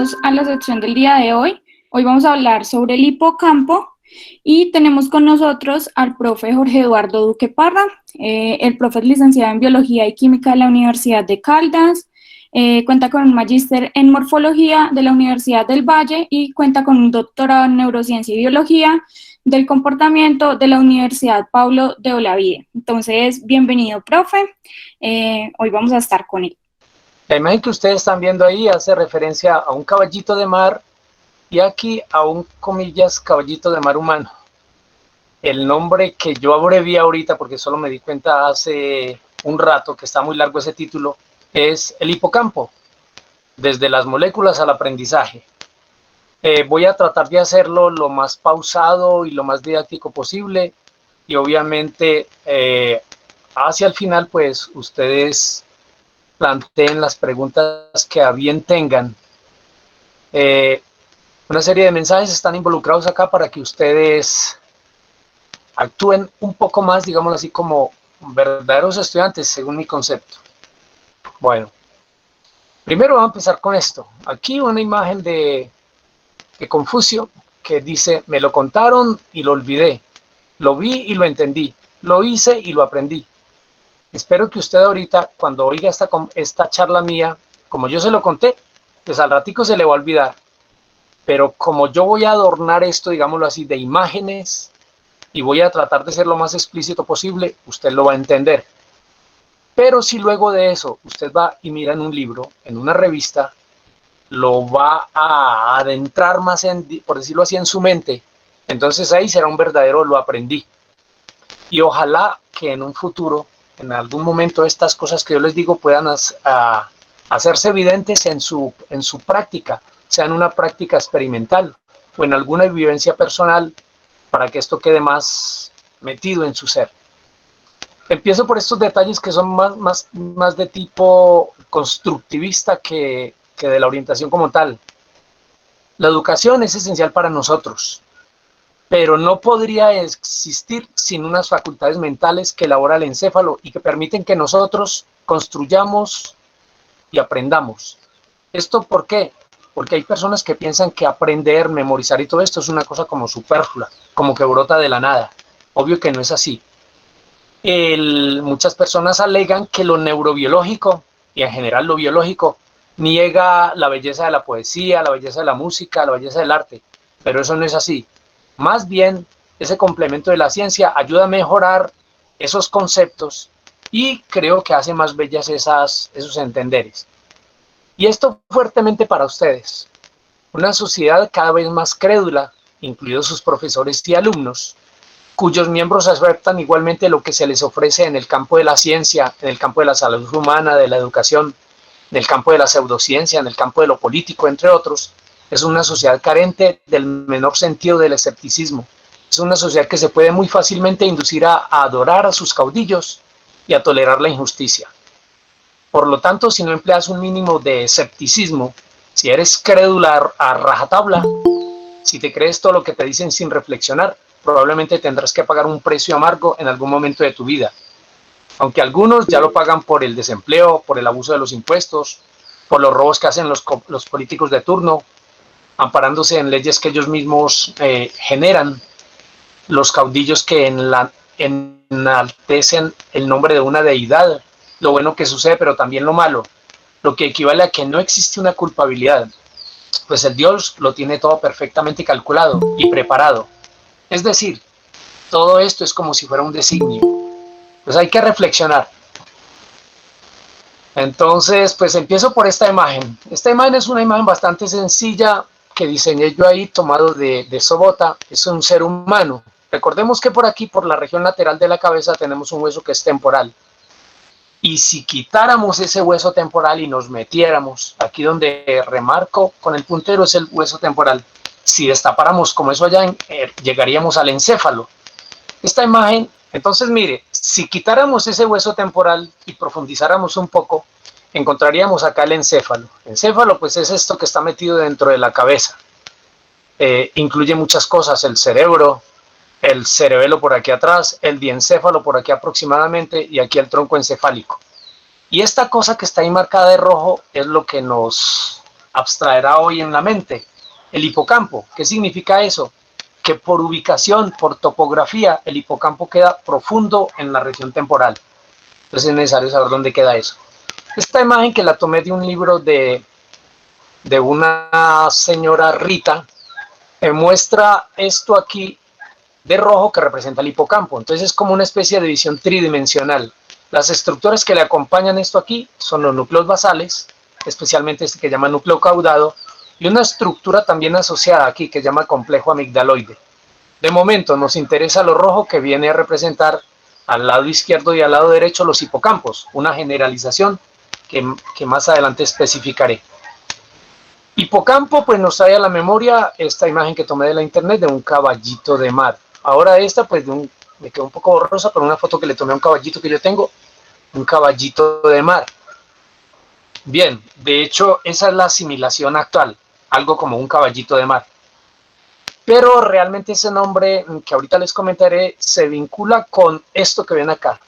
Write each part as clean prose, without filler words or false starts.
bienvenidos a la sección del día de hoy. Hoy vamos a hablar sobre el hipocampo y tenemos con nosotros al profe Jorge Eduardo Duque Parra. El profe es licenciado en Biología y Química de la Universidad de Caldas, cuenta con un magíster en Morfología de la Universidad del Valle y cuenta con un doctorado en Neurociencia y Biología del Comportamiento de la Universidad Pablo de Olavide. Entonces, bienvenido, profe. Hoy vamos a estar con él. La imagen que ustedes están viendo ahí hace referencia a un caballito de mar y aquí a un, comillas, caballito de mar humano. El nombre que yo abrevié ahorita, porque solo me di cuenta hace un rato que está muy largo ese título, es el hipocampo, desde las moléculas al aprendizaje. Voy a tratar de hacerlo lo más pausado y lo más didáctico posible y obviamente hacia el final pues ustedes planteen las preguntas que a bien tengan. Una serie de mensajes están involucrados acá para que ustedes actúen un poco más, digamos así, como verdaderos estudiantes, según mi concepto. Bueno, primero vamos a empezar con esto. Aquí una imagen de Confucio que dice: me lo contaron y lo olvidé, lo vi y lo entendí, lo hice y lo aprendí. Espero que usted ahorita, cuando oiga esta charla mía, como yo se lo conté, pues al ratico se le va a olvidar. Pero como yo voy a adornar esto, digámoslo así, de imágenes, y voy a tratar de ser lo más explícito posible, usted lo va a entender. Pero si luego de eso usted va y mira en un libro, en una revista, lo va a adentrar más, por decirlo así, en su mente, entonces ahí será un verdadero lo aprendí. Y ojalá que en un futuro, en algún momento, estas cosas que yo les digo puedan hacerse evidentes en su práctica, sea en una práctica experimental o en alguna vivencia personal, para que esto quede más metido en su ser. Empiezo por estos detalles que son más de tipo constructivista que de la orientación como tal. La educación es esencial para nosotros, pero no podría existir sin unas facultades mentales que elabora el encéfalo y que permiten que nosotros construyamos y aprendamos. ¿Esto por qué? Porque hay personas que piensan que aprender, memorizar y todo esto es una cosa como superflua, como que brota de la nada. Obvio que no es así. Muchas personas alegan que lo neurobiológico, y en general lo biológico, niega la belleza de la poesía, la belleza de la música, la belleza del arte, pero eso no es así. Más bien, ese complemento de la ciencia ayuda a mejorar esos conceptos y creo que hace más bellas esos entenderes. Y esto fuertemente para ustedes. Una sociedad cada vez más crédula, incluidos sus profesores y alumnos, cuyos miembros aceptan igualmente lo que se les ofrece en el campo de la ciencia, en el campo de la salud humana, de la educación, en el campo de la pseudociencia, en el campo de lo político, entre otros. Es una sociedad carente del menor sentido del escepticismo. Es una sociedad que se puede muy fácilmente inducir a adorar a sus caudillos y a tolerar la injusticia. Por lo tanto, si no empleas un mínimo de escepticismo, si eres crédula a rajatabla, si te crees todo lo que te dicen sin reflexionar, probablemente tendrás que pagar un precio amargo en algún momento de tu vida. Aunque algunos ya lo pagan por el desempleo, por el abuso de los impuestos, por los robos que hacen los políticos de turno, amparándose en leyes que ellos mismos generan, los caudillos que enaltecen el nombre de una deidad, lo bueno que sucede, pero también lo malo, lo que equivale a que no existe una culpabilidad, pues el Dios lo tiene todo perfectamente calculado y preparado. Es decir, todo esto es como si fuera un designio. Pues hay que reflexionar. Entonces, pues empiezo por esta imagen. Esta imagen es una imagen bastante sencilla que diseñé yo ahí, tomado de Sobota. Es un ser humano. Recordemos que por aquí, por la región lateral de la cabeza, tenemos un hueso que es temporal. Y si quitáramos ese hueso temporal y nos metiéramos, aquí donde remarco con el puntero es el hueso temporal, si destapáramos como eso allá, llegaríamos al encéfalo. Esta imagen, entonces mire, si quitáramos ese hueso temporal y profundizáramos un poco, encontraríamos acá el encéfalo. El encéfalo pues es esto que está metido dentro de la cabeza. Incluye muchas cosas, el cerebro, el cerebelo por aquí atrás, el diencéfalo por aquí aproximadamente y aquí el tronco encefálico. Y esta cosa que está ahí marcada de rojo es lo que nos abstraerá hoy en la mente, el hipocampo. ¿Qué significa eso? Que por ubicación, por topografía, el hipocampo queda profundo en la región temporal. Entonces es necesario saber dónde queda eso. Esta imagen que la tomé de un libro de una señora Rita, muestra esto aquí de rojo que representa el hipocampo. Entonces es como una especie de visión tridimensional. Las estructuras que le acompañan esto aquí son los núcleos basales, especialmente este que llama núcleo caudado, y una estructura también asociada aquí que llama complejo amigdaloide. De momento nos interesa lo rojo, que viene a representar al lado izquierdo y al lado derecho los hipocampos, una generalización que más adelante especificaré. Hipocampo pues nos trae a la memoria esta imagen que tomé de la internet de un caballito de mar. Ahora esta pues me quedó un poco borrosa, pero una foto que le tomé a un caballito que yo tengo, un caballito de mar. Bien, de hecho esa es la asimilación actual, algo como un caballito de mar. Pero realmente ese nombre que ahorita les comentaré se vincula con esto que ven acá,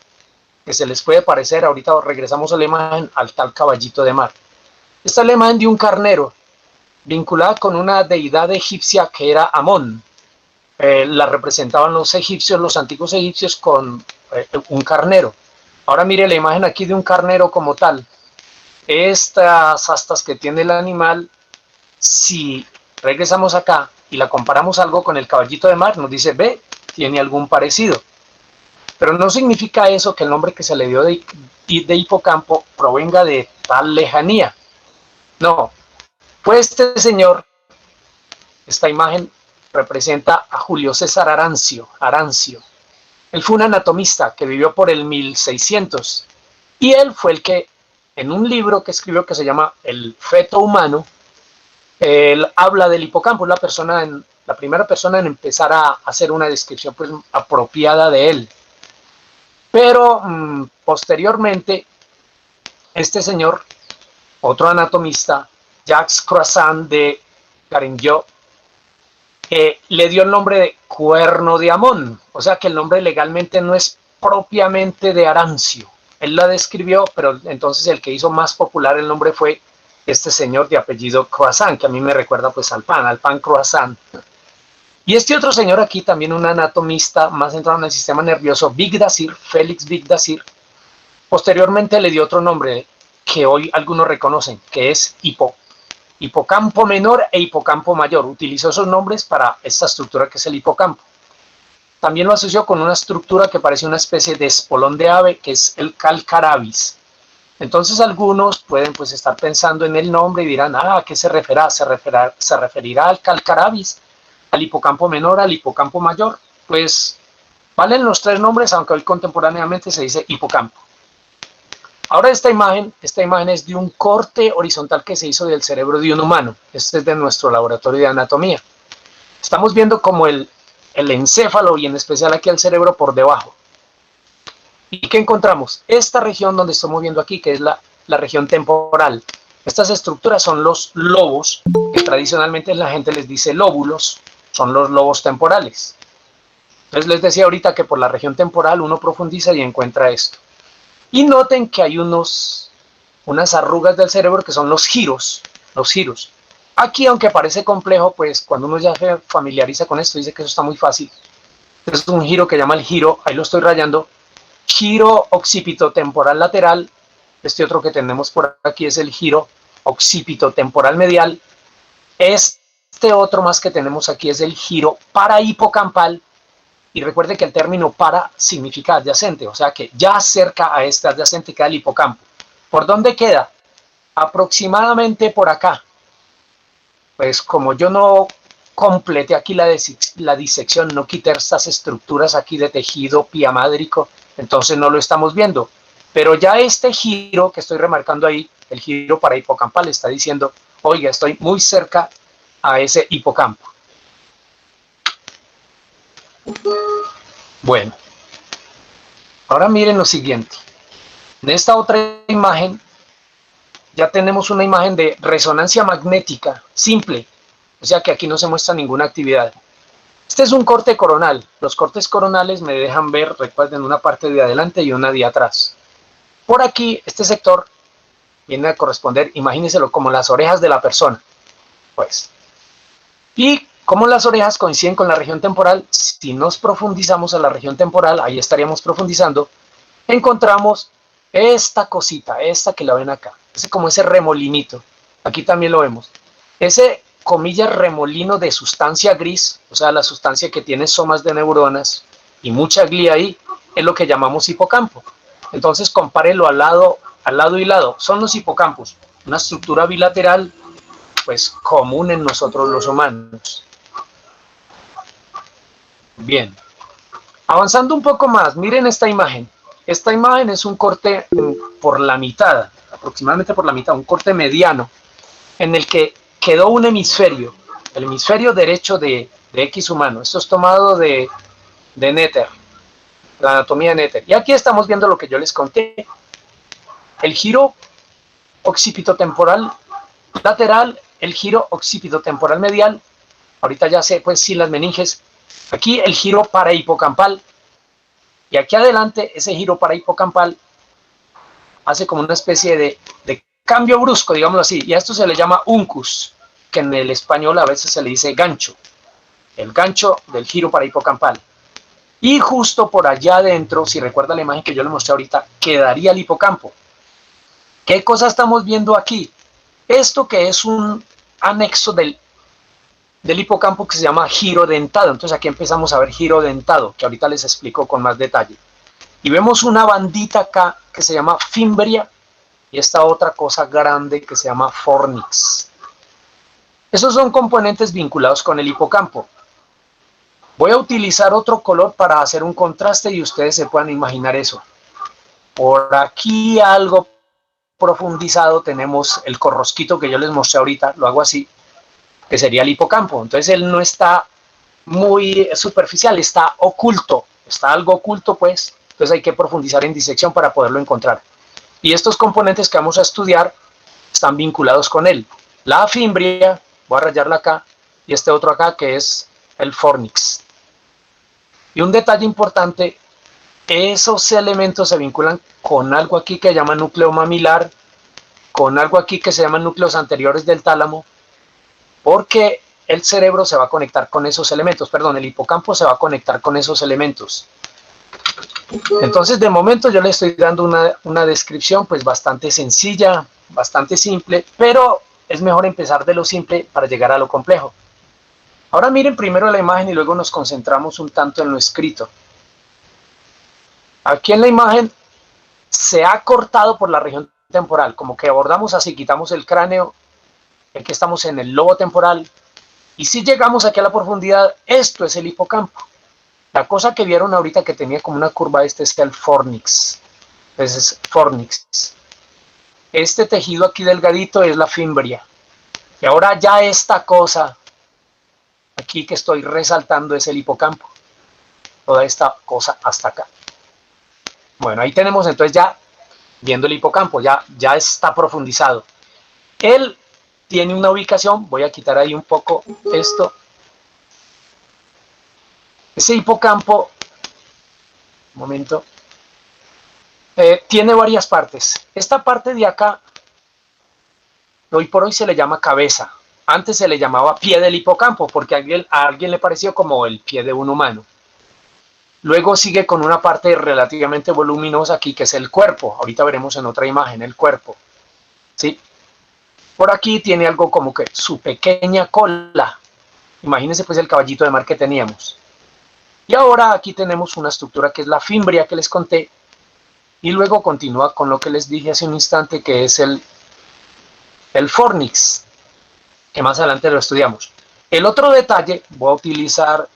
que se les puede parecer, ahorita regresamos a la imagen, al tal caballito de mar. Esta es la imagen de un carnero, vinculada con una deidad egipcia que era Amón. La representaban los egipcios, los antiguos egipcios, con un carnero. Ahora mire la imagen aquí de un carnero como tal. Estas astas que tiene el animal, si regresamos acá y la comparamos algo con el caballito de mar, nos dice, ve, tiene algún parecido. Pero no significa eso que el nombre que se le dio de hipocampo provenga de tal lejanía. No, pues este señor, esta imagen representa a Julio César Arancio. Él fue un anatomista que vivió por el 1600 y él fue el que, en un libro que escribió que se llama El feto humano, él habla del hipocampo, la primera persona en empezar a hacer una descripción pues apropiada de él. Pero posteriormente, este señor, otro anatomista, Jacques Croissant de Caringiot, le dio el nombre de cuerno de Amón, o sea que el nombre legalmente no es propiamente de Arancio. Él la describió, pero entonces el que hizo más popular el nombre fue este señor de apellido Croissant, que a mí me recuerda pues al pan croissant. Y este otro señor aquí, también un anatomista más centrado en el sistema nervioso, Vigdasir, Félix Vigdasir, posteriormente le dio otro nombre que hoy algunos reconocen, que es hipocampo menor e hipocampo mayor. Utilizó esos nombres para esta estructura que es el hipocampo. También lo asoció con una estructura que parece una especie de espolón de ave, que es el calcarabis. Entonces algunos pueden pues estar pensando en el nombre y dirán, ¿a qué se referirá? ¿Se referirá al calcarabis, al hipocampo menor, al hipocampo mayor? Pues valen los tres nombres, aunque hoy contemporáneamente se dice hipocampo. Ahora esta imagen es de un corte horizontal que se hizo del cerebro de un humano. Este es de nuestro laboratorio de anatomía. Estamos viendo como el encéfalo y en especial aquí el cerebro por debajo. ¿Y qué encontramos? Esta región donde estamos viendo aquí, que es la región temporal. Estas estructuras son los lobos, que tradicionalmente la gente les dice lóbulos, son los lobos temporales. Entonces les decía ahorita que por la región temporal uno profundiza y encuentra esto. Y noten que hay unas arrugas del cerebro que son los giros. Aquí, aunque parece complejo, pues cuando uno ya se familiariza con esto, dice que eso está muy fácil. Es un giro que llama el giro, ahí lo estoy rayando, giro occipitotemporal lateral. Este otro que tenemos por aquí es el giro occipitotemporal medial. Este otro más que tenemos aquí es el giro parahipocampal. Y recuerde que el término para significa adyacente, o sea que ya cerca a este adyacente queda el hipocampo. ¿Por dónde queda? Aproximadamente por acá. Pues como yo no completé aquí la disección, no quité estas estructuras aquí de tejido piamádrico, entonces no lo estamos viendo. Pero ya este giro que estoy remarcando ahí, el giro parahipocampal, está diciendo, oiga, estoy muy cerca a ese hipocampo. Bueno, ahora miren lo siguiente. En esta otra imagen ya tenemos una imagen de resonancia magnética simple, o sea que aquí no se muestra ninguna actividad. Este es un corte coronal. Los cortes coronales me dejan ver, recuerden, una parte de adelante y una de atrás. Por aquí, este sector viene a corresponder, imagínenselo como las orejas de la persona, pues. Y como las orejas coinciden con la región temporal, si nos profundizamos a la región temporal, ahí estaríamos profundizando, encontramos esta cosita, esta que la ven acá, es como ese remolinito, aquí también lo vemos, ese, comillas, remolino de sustancia gris, o sea, la sustancia que tiene somas de neuronas y mucha glía ahí, es lo que llamamos hipocampo. Entonces compárelo al lado y lado, son los hipocampos, una estructura bilateral, pues común en nosotros los humanos. Bien, avanzando un poco más, miren esta imagen. Esta imagen es un corte por la mitad, aproximadamente por la mitad, un corte mediano, en el que quedó un hemisferio, el hemisferio derecho de X humano. Esto es tomado de Netter, la anatomía de Netter. Y aquí estamos viendo lo que yo les conté. El giro occipitotemporal lateral, el giro occipitotemporal medial. Ahorita ya sé, pues sí, las meninges. Aquí el giro parahipocampal. Y aquí adelante, ese giro parahipocampal hace como una especie de cambio brusco, digámoslo así. Y a esto se le llama uncus, que en el español a veces se le dice gancho. El gancho del giro parahipocampal. Y justo por allá adentro, si recuerda la imagen que yo le mostré ahorita, quedaría el hipocampo. ¿Qué cosa estamos viendo aquí? Esto que es un anexo del hipocampo que se llama giro dentado. Entonces aquí empezamos a ver giro dentado, que ahorita les explico con más detalle. Y vemos una bandita acá que se llama fimbria y esta otra cosa grande que se llama fornix. Esos son componentes vinculados con el hipocampo. Voy a utilizar otro color para hacer un contraste y ustedes se puedan imaginar eso. Por aquí algo profundizado tenemos el corrosquito que yo les mostré ahorita, lo hago así, que sería el hipocampo. Entonces él no está muy superficial, está oculto, está algo oculto pues, entonces hay que profundizar en disección para poderlo encontrar. Y estos componentes que vamos a estudiar están vinculados con él. La fimbria, voy a rayarla acá, y este otro acá que es el fornix. Y un detalle importante, esos elementos se vinculan con algo aquí que se llama núcleo mamilar, con algo aquí que se llama núcleos anteriores del tálamo, porque el cerebro se va a conectar con esos elementos, perdón, el hipocampo se va a conectar con esos elementos. Entonces, de momento yo le estoy dando una descripción pues bastante sencilla, bastante simple, pero es mejor empezar de lo simple para llegar a lo complejo. Ahora miren primero la imagen y luego nos concentramos un tanto en lo escrito. Aquí en la imagen se ha cortado por la región temporal, como que abordamos así, quitamos el cráneo, aquí estamos en el lobo temporal, y si llegamos aquí a la profundidad, esto es el hipocampo. La cosa que vieron ahorita que tenía como una curva, este es el fornix. Ese es fornix. Este tejido aquí delgadito es la fimbria. Y ahora ya esta cosa aquí que estoy resaltando es el hipocampo. Toda esta cosa hasta acá. Bueno, ahí tenemos entonces ya viendo el hipocampo, ya está profundizado. Él tiene una ubicación, voy a quitar ahí un poco esto. Ese hipocampo, un momento, tiene varias partes. Esta parte de acá, hoy por hoy se le llama cabeza. Antes se le llamaba pie del hipocampo, porque a alguien le pareció como el pie de un humano. Luego sigue con una parte relativamente voluminosa aquí, que es el cuerpo. Ahorita veremos en otra imagen el cuerpo. ¿Sí? Por aquí tiene algo como que su pequeña cola. Imagínense pues el caballito de mar que teníamos. Y ahora aquí tenemos una estructura que es la fimbria que les conté. Y luego continúa con lo que les dije hace un instante, que es el fornix, que más adelante lo estudiamos. El otro detalle, voy a utilizar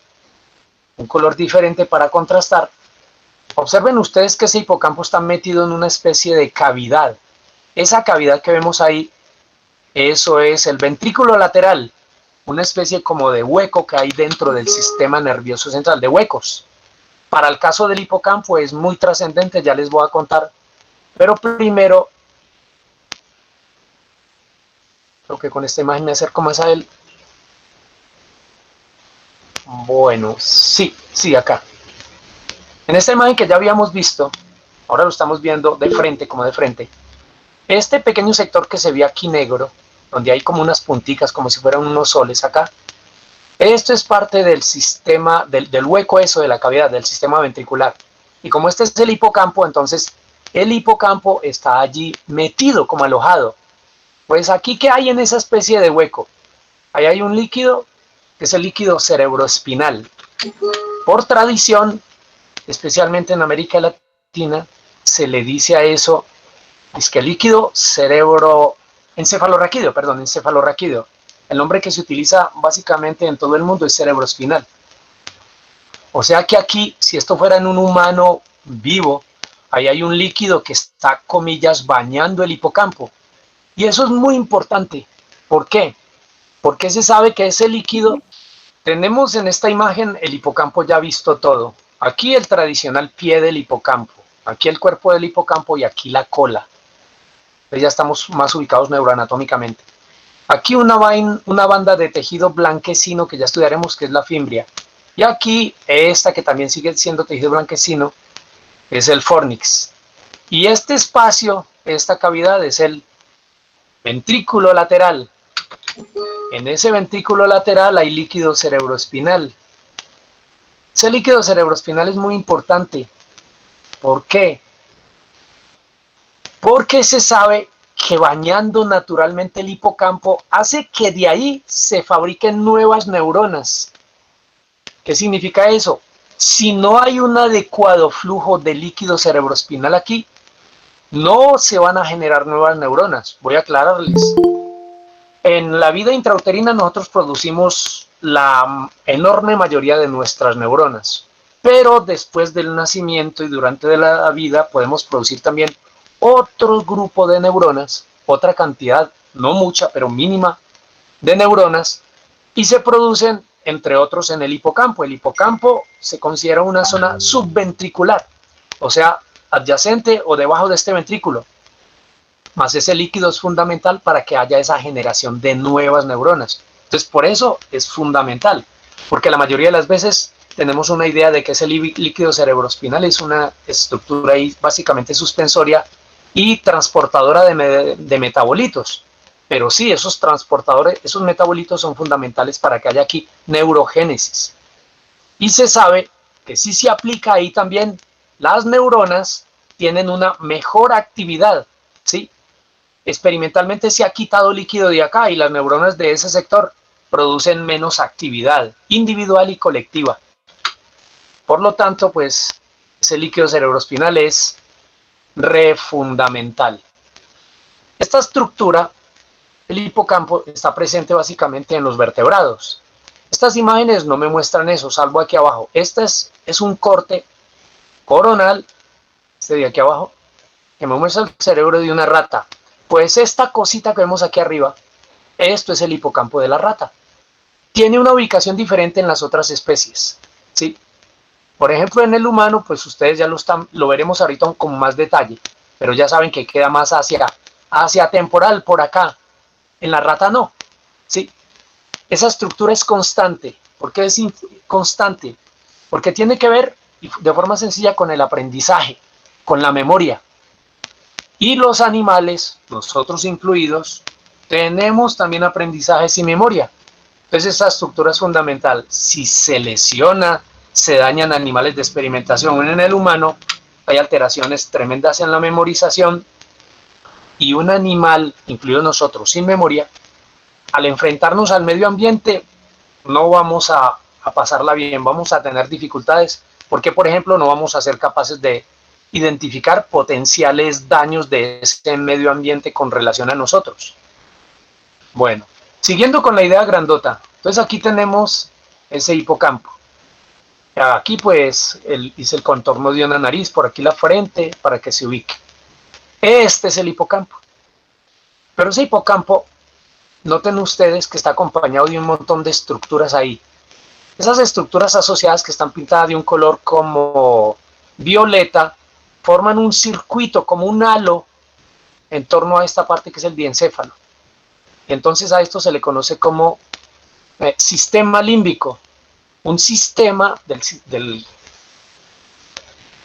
un color diferente para contrastar. Observen ustedes que ese hipocampo está metido en una especie de cavidad. Esa cavidad que vemos ahí, eso es el ventrículo lateral, una especie como de hueco que hay dentro del sistema nervioso central, de huecos. Para el caso del hipocampo es muy trascendente, ya les voy a contar. Pero primero, creo que con esta imagen me acerco más a él. Bueno, sí, acá. En esta imagen que ya habíamos visto, ahora lo estamos viendo de frente, como de frente. Este pequeño sector que se ve aquí negro, donde hay como unas punticas, como si fueran unos soles acá, esto es parte del sistema, del hueco eso de la cavidad, del sistema ventricular. Y como este es el hipocampo, entonces el hipocampo está allí metido, como alojado. Pues aquí, ¿qué hay en esa especie de hueco? Ahí hay un líquido, que es el líquido cerebroespinal. Por tradición, especialmente en América Latina, se le dice a eso, es que el líquido encefalorraquídeo. El nombre que se utiliza básicamente en todo el mundo es cerebroespinal. O sea que aquí, si esto fuera en un humano vivo, ahí hay un líquido que está, comillas, bañando el hipocampo. Y eso es muy importante. ¿Por qué? Porque se sabe que ese líquido, tenemos en esta imagen el hipocampo ya visto todo. Aquí el tradicional pie del hipocampo, aquí el cuerpo del hipocampo y aquí la cola. Entonces ya estamos más ubicados neuroanatómicamente. Aquí una banda de tejido blanquecino que ya estudiaremos, que es la fimbria. Y aquí esta que también sigue siendo tejido blanquecino, es el fornix. Y este espacio, esta cavidad, es el ventrículo lateral. En ese ventrículo lateral hay líquido cerebroespinal. Ese líquido cerebroespinal es muy importante. ¿Por qué? Porque se sabe que bañando naturalmente el hipocampo hace que de ahí se fabriquen nuevas neuronas. ¿Qué significa eso? Si no hay un adecuado flujo de líquido cerebroespinal aquí, no se van a generar nuevas neuronas. Voy a aclararles. En la vida intrauterina nosotros producimos la enorme mayoría de nuestras neuronas, pero después del nacimiento y durante la vida podemos producir también otro grupo de neuronas, otra cantidad, no mucha, pero mínima, de neuronas, y se producen, entre otros, en el hipocampo. El hipocampo se considera una zona subventricular, o sea, adyacente o debajo de este ventrículo. Más ese líquido es fundamental para que haya esa generación de nuevas neuronas. Entonces, por eso es fundamental, porque la mayoría de las veces tenemos una idea de que ese líquido cerebroespinal es una estructura ahí básicamente suspensoria y transportadora de metabolitos. Pero sí, esos transportadores, esos metabolitos son fundamentales para que haya aquí neurogénesis. Y se sabe que si se aplica ahí también, las neuronas tienen una mejor actividad, ¿sí? Experimentalmente se ha quitado líquido de acá y las neuronas de ese sector producen menos actividad individual y colectiva. Por lo tanto, pues, ese líquido cerebroespinal es fundamental. Esta estructura, el hipocampo, está presente básicamente en los vertebrados. Estas imágenes no me muestran eso, salvo aquí abajo. Este es un corte coronal, este de aquí abajo, que me muestra el cerebro de una rata. Pues esta cosita que vemos aquí arriba, esto es el hipocampo de la rata. Tiene una ubicación diferente en las otras especies, ¿sí? Por ejemplo, en el humano, pues ustedes ya lo veremos ahorita con más detalle, pero ya saben que queda más hacia temporal por acá. En la rata no, ¿sí? Esa estructura es constante. ¿Por qué es constante? Porque tiene que ver de forma sencilla con el aprendizaje, con la memoria. Y los animales, nosotros incluidos, tenemos también aprendizajes y memoria. Entonces esta estructura es fundamental. Si se lesiona, se dañan animales de experimentación en el humano, hay alteraciones tremendas en la memorización y un animal, incluido nosotros, sin memoria, al enfrentarnos al medio ambiente, no vamos a pasarla bien, vamos a tener dificultades, porque por ejemplo no vamos a ser capaces de identificar potenciales daños de ese medio ambiente con relación a nosotros. Bueno, siguiendo con la idea grandota, entonces aquí tenemos ese hipocampo. Aquí pues hice el contorno de una nariz, por aquí la frente, para que se ubique. Este es el hipocampo. Pero ese hipocampo, noten ustedes que está acompañado de un montón de estructuras ahí. Esas estructuras asociadas que están pintadas de un color como violeta, forman un circuito, como un halo, en torno a esta parte que es el diencéfalo. Y entonces a esto se le conoce como sistema límbico, un sistema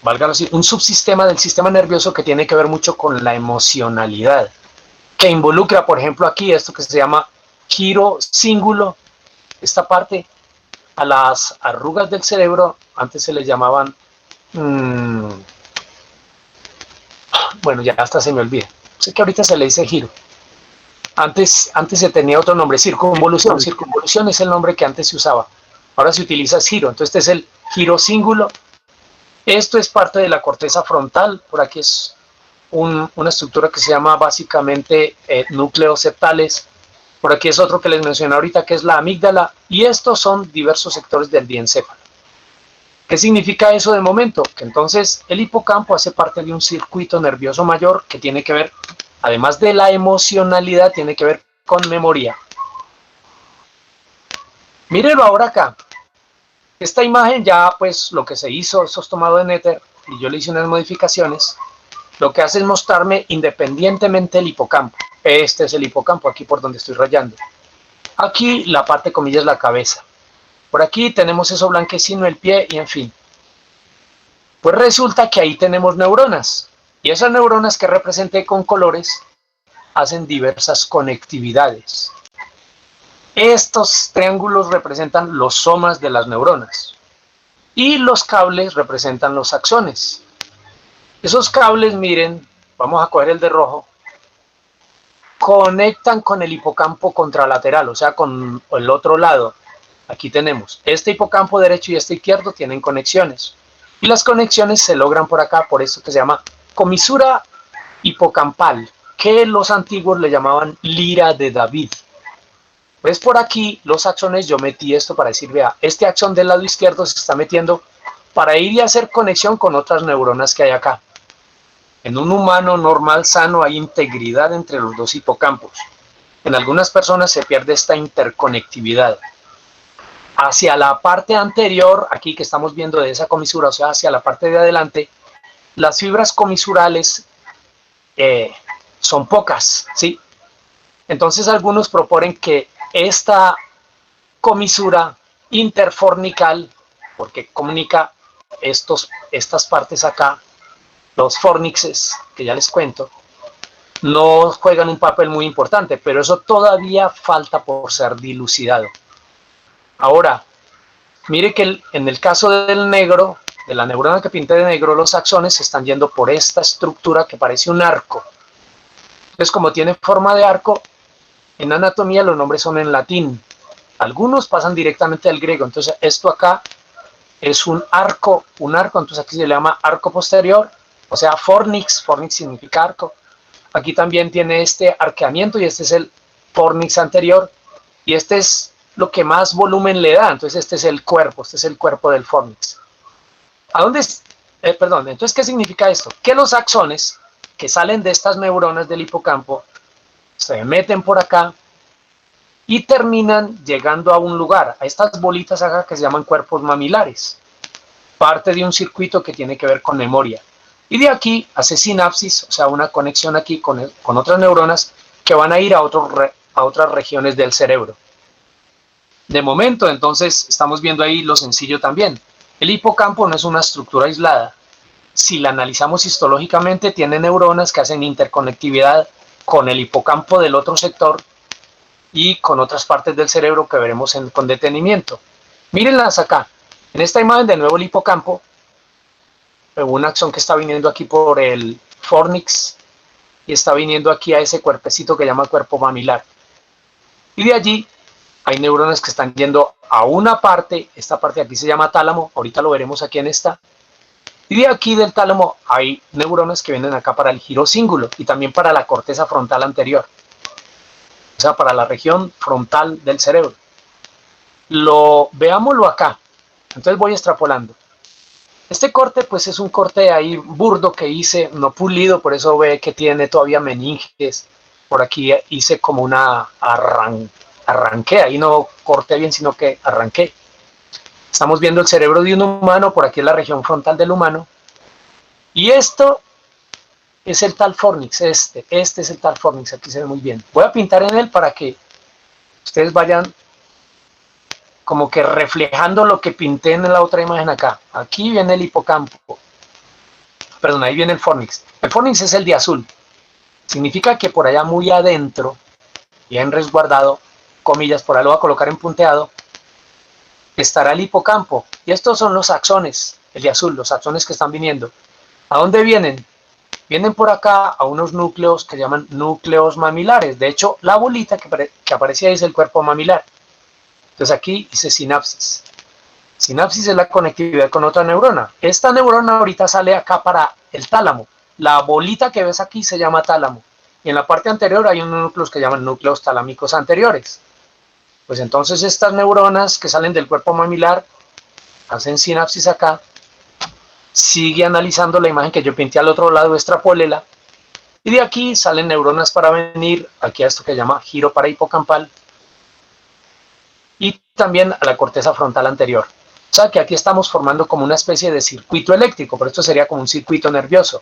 valga así, un subsistema del sistema nervioso que tiene que ver mucho con la emocionalidad, que involucra, por ejemplo, aquí esto que se llama giro cíngulo, esta parte, a las arrugas del cerebro, antes se les llamaban, bueno, ya hasta se me olvida, sé que ahorita se le dice giro, antes se tenía otro nombre, circunvolución es el nombre que antes se usaba, ahora se utiliza giro, entonces este es el giro cíngulo. Esto es parte de la corteza frontal, por aquí es una estructura que se llama básicamente núcleos septales, por aquí es otro que les mencioné ahorita que es la amígdala, y estos son diversos sectores del diencéfalo. ¿Qué significa eso de momento? Que entonces el hipocampo hace parte de un circuito nervioso mayor que tiene que ver, además de la emocionalidad, tiene que ver con memoria. Mírenlo ahora acá. Esta imagen ya, pues, lo que se hizo, eso es tomado de Nether, y yo le hice unas modificaciones. Lo que hace es mostrarme independientemente el hipocampo. Este es el hipocampo, aquí por donde estoy rayando. Aquí la parte, comillas, la cabeza. Por aquí tenemos eso blanquecino, el pie, y en fin. Pues resulta que ahí tenemos neuronas. Y esas neuronas que representé con colores hacen diversas conectividades. Estos triángulos representan los somas de las neuronas y los cables representan los axones. Esos cables, miren, vamos a coger el de rojo, conectan con el hipocampo contralateral, o sea, con el otro lado. Aquí tenemos este hipocampo derecho y este izquierdo tienen conexiones. Y las conexiones se logran por acá, por eso que se llama comisura hipocampal, que los antiguos le llamaban lira de David. Pues por aquí los axones, yo metí esto para decir, vea, este axón del lado izquierdo se está metiendo para ir y hacer conexión con otras neuronas que hay acá. En un humano normal, sano, hay integridad entre los dos hipocampos. En algunas personas se pierde esta interconectividad. Hacia la parte anterior, aquí que estamos viendo de esa comisura, o sea, hacia la parte de adelante, las fibras comisurales son pocas, ¿sí? Entonces algunos proponen que esta comisura interfornical, porque comunica estas partes acá, los fornixes, que ya les cuento, no juegan un papel muy importante, pero eso todavía falta por ser dilucidado. Ahora, mire que en el caso del negro, de la neurona que pinté de negro, los axones se están yendo por esta estructura que parece un arco. Entonces, como tiene forma de arco, en anatomía los nombres son en latín. Algunos pasan directamente al griego. Entonces, esto acá es un arco, entonces aquí se le llama arco posterior, o sea, fornix significa arco. Aquí también tiene este arqueamiento y este es el fornix anterior, y este es lo que más volumen le da, entonces este es el cuerpo del fornix. Entonces, ¿qué significa esto? Que los axones que salen de estas neuronas del hipocampo se meten por acá y terminan llegando a un lugar, a estas bolitas acá que se llaman cuerpos mamilares, parte de un circuito que tiene que ver con memoria. Y de aquí hace sinapsis, o sea, una conexión aquí con otras neuronas que van a ir a otras regiones del cerebro. De momento, entonces, estamos viendo ahí lo sencillo también. El hipocampo no es una estructura aislada. Si la analizamos histológicamente, tiene neuronas que hacen interconectividad con el hipocampo del otro sector y con otras partes del cerebro que veremos con detenimiento. Mírenlas acá. En esta imagen, de nuevo el hipocampo, un axón que está viniendo aquí por el fornix y está viniendo aquí a ese cuerpecito que llama cuerpo mamilar. Y de allí hay neuronas que están yendo a una parte, esta parte de aquí se llama tálamo, ahorita lo veremos aquí en esta. Y de aquí del tálamo hay neuronas que vienen acá para el giro cíngulo y también para la corteza frontal anterior. O sea, para la región frontal del cerebro. Veámoslo acá. Entonces voy extrapolando. Este corte pues es un corte ahí burdo que hice, no pulido, por eso ve que tiene todavía meninges. Por aquí hice como una arranqué, ahí no corté bien, sino que arranqué. Estamos viendo el cerebro de un humano, por aquí es la región frontal del humano. Y esto es el tal fornix, este es el tal fornix, aquí se ve muy bien. Voy a pintar en él para que ustedes vayan como que reflejando lo que pinté en la otra imagen acá. Aquí viene el hipocampo. perdón, ahí viene el fornix. El fornix es el de azul. Significa que por allá muy adentro, bien resguardado, comillas, por ahí lo voy a colocar en punteado, estará el hipocampo. Y estos son los axones, el de azul, los axones que están viniendo. ¿A dónde vienen? Vienen por acá a unos núcleos que llaman núcleos mamilares. De hecho, la bolita que aparece ahí es el cuerpo mamilar. Entonces aquí dice sinapsis. Sinapsis es la conectividad con otra neurona. Esta neurona ahorita sale acá para el tálamo. La bolita que ves aquí se llama tálamo. Y en la parte anterior hay unos núcleos que llaman núcleos talámicos anteriores. Pues entonces estas neuronas que salen del cuerpo mamilar hacen sinapsis acá. Sigue analizando la imagen que yo pinté al otro lado, extrapólela. Y de aquí salen neuronas para venir aquí a esto que se llama giro parahipocampal. Y también a la corteza frontal anterior. O sea que aquí estamos formando como una especie de circuito eléctrico, pero esto sería como un circuito nervioso,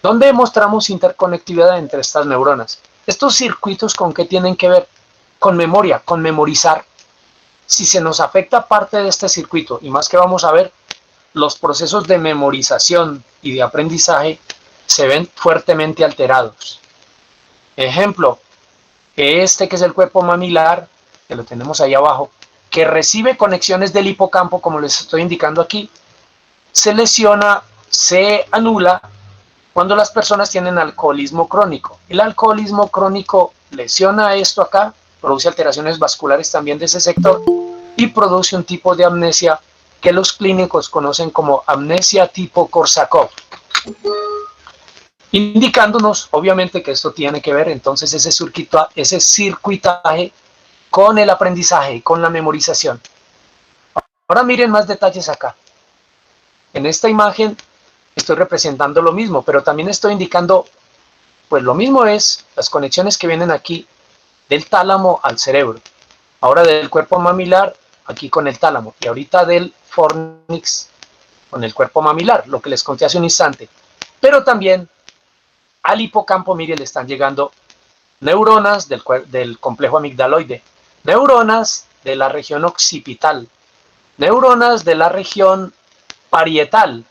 donde mostramos interconectividad entre estas neuronas. ¿Estos circuitos con qué tienen que ver? Con memoria, con memorizar. Si se nos afecta parte de este circuito, y más que vamos a ver, los procesos de memorización y de aprendizaje se ven fuertemente alterados. Ejemplo, este que es el cuerpo mamilar, que lo tenemos ahí abajo, que recibe conexiones del hipocampo, como les estoy indicando aquí, se lesiona, se anula cuando las personas tienen alcoholismo crónico. El alcoholismo crónico lesiona esto acá, produce alteraciones vasculares también de ese sector y produce un tipo de amnesia que los clínicos conocen como amnesia tipo Korsakoff, indicándonos obviamente que esto tiene que ver entonces ese circuitaje con el aprendizaje, con la memorización. Ahora miren más detalles acá. En esta imagen estoy representando lo mismo, pero también estoy indicando, pues lo mismo es las conexiones que vienen aquí del tálamo al cerebro. Ahora del cuerpo mamilar, aquí con el tálamo, y ahorita del fornix con el cuerpo mamilar, lo que les conté hace un instante. Pero también al hipocampo, mire, le están llegando neuronas del complejo amigdaloide, neuronas de la región occipital, neuronas de la región parietal.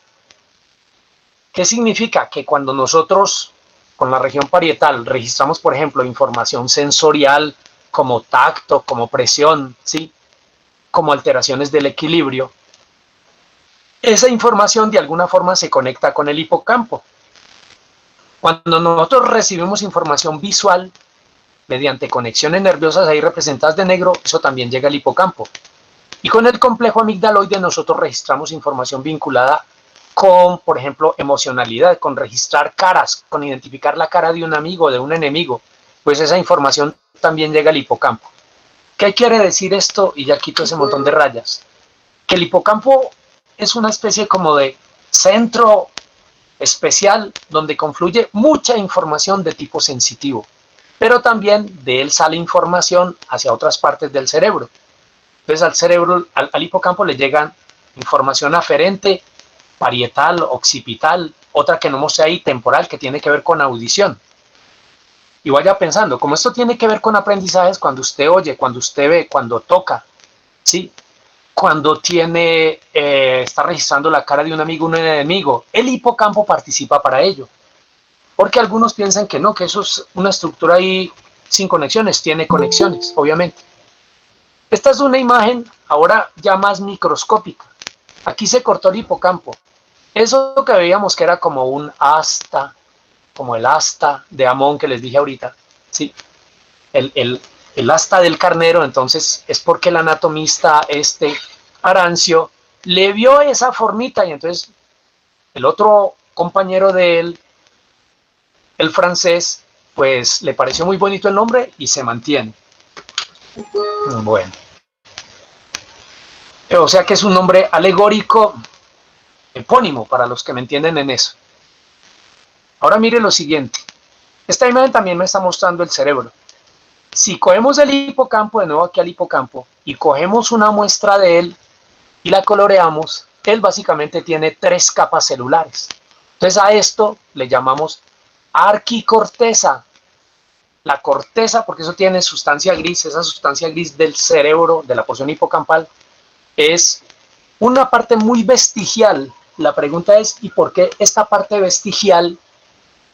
¿Qué significa? Que cuando nosotros con la región parietal registramos, por ejemplo, información sensorial como tacto, como presión, ¿sí?, como alteraciones del equilibrio, esa información de alguna forma se conecta con el hipocampo. Cuando nosotros recibimos información visual mediante conexiones nerviosas ahí representadas de negro, eso también llega al hipocampo. Y con el complejo amigdaloide nosotros registramos información vinculada con, por ejemplo, emocionalidad, con registrar caras, con identificar la cara de un amigo, de un enemigo. Pues esa información también llega al hipocampo. ¿Qué quiere decir esto? Y ya quito ese montón de rayas. Que el hipocampo es una especie como de centro especial donde confluye mucha información de tipo sensitivo, pero también de él sale información hacia otras partes del cerebro. Entonces al cerebro, al hipocampo le llegan información aferente, parietal, occipital, otra que no mostré ahí, temporal, que tiene que ver con audición. Y vaya pensando, como esto tiene que ver con aprendizajes, cuando usted oye, cuando usted ve, cuando toca, ¿sí?, cuando está registrando la cara de un amigo, un enemigo, el hipocampo participa para ello. Porque algunos piensan que no, que eso es una estructura ahí sin conexiones, tiene conexiones, obviamente. Esta es una imagen ahora ya más microscópica. Aquí se cortó el hipocampo. Eso que veíamos que era como un asta, como el asta de Amón que les dije ahorita, ¿sí?, el asta del carnero, entonces es porque el anatomista Arancio le vio esa formita y entonces el otro compañero de él, el francés, pues le pareció muy bonito el nombre y se mantiene. Bueno. O sea que es un nombre alegórico, epónimo, para los que me entienden en eso. Ahora mire lo siguiente. Esta imagen también me está mostrando el cerebro. Si cogemos el hipocampo, de nuevo aquí al hipocampo, y cogemos una muestra de él y la coloreamos, él básicamente tiene 3 capas celulares. Entonces a esto le llamamos arquicorteza. La corteza, porque eso tiene sustancia gris, esa sustancia gris del cerebro, de la porción hipocampal, es una parte muy vestigial la pregunta es, ¿y por qué esta parte vestigial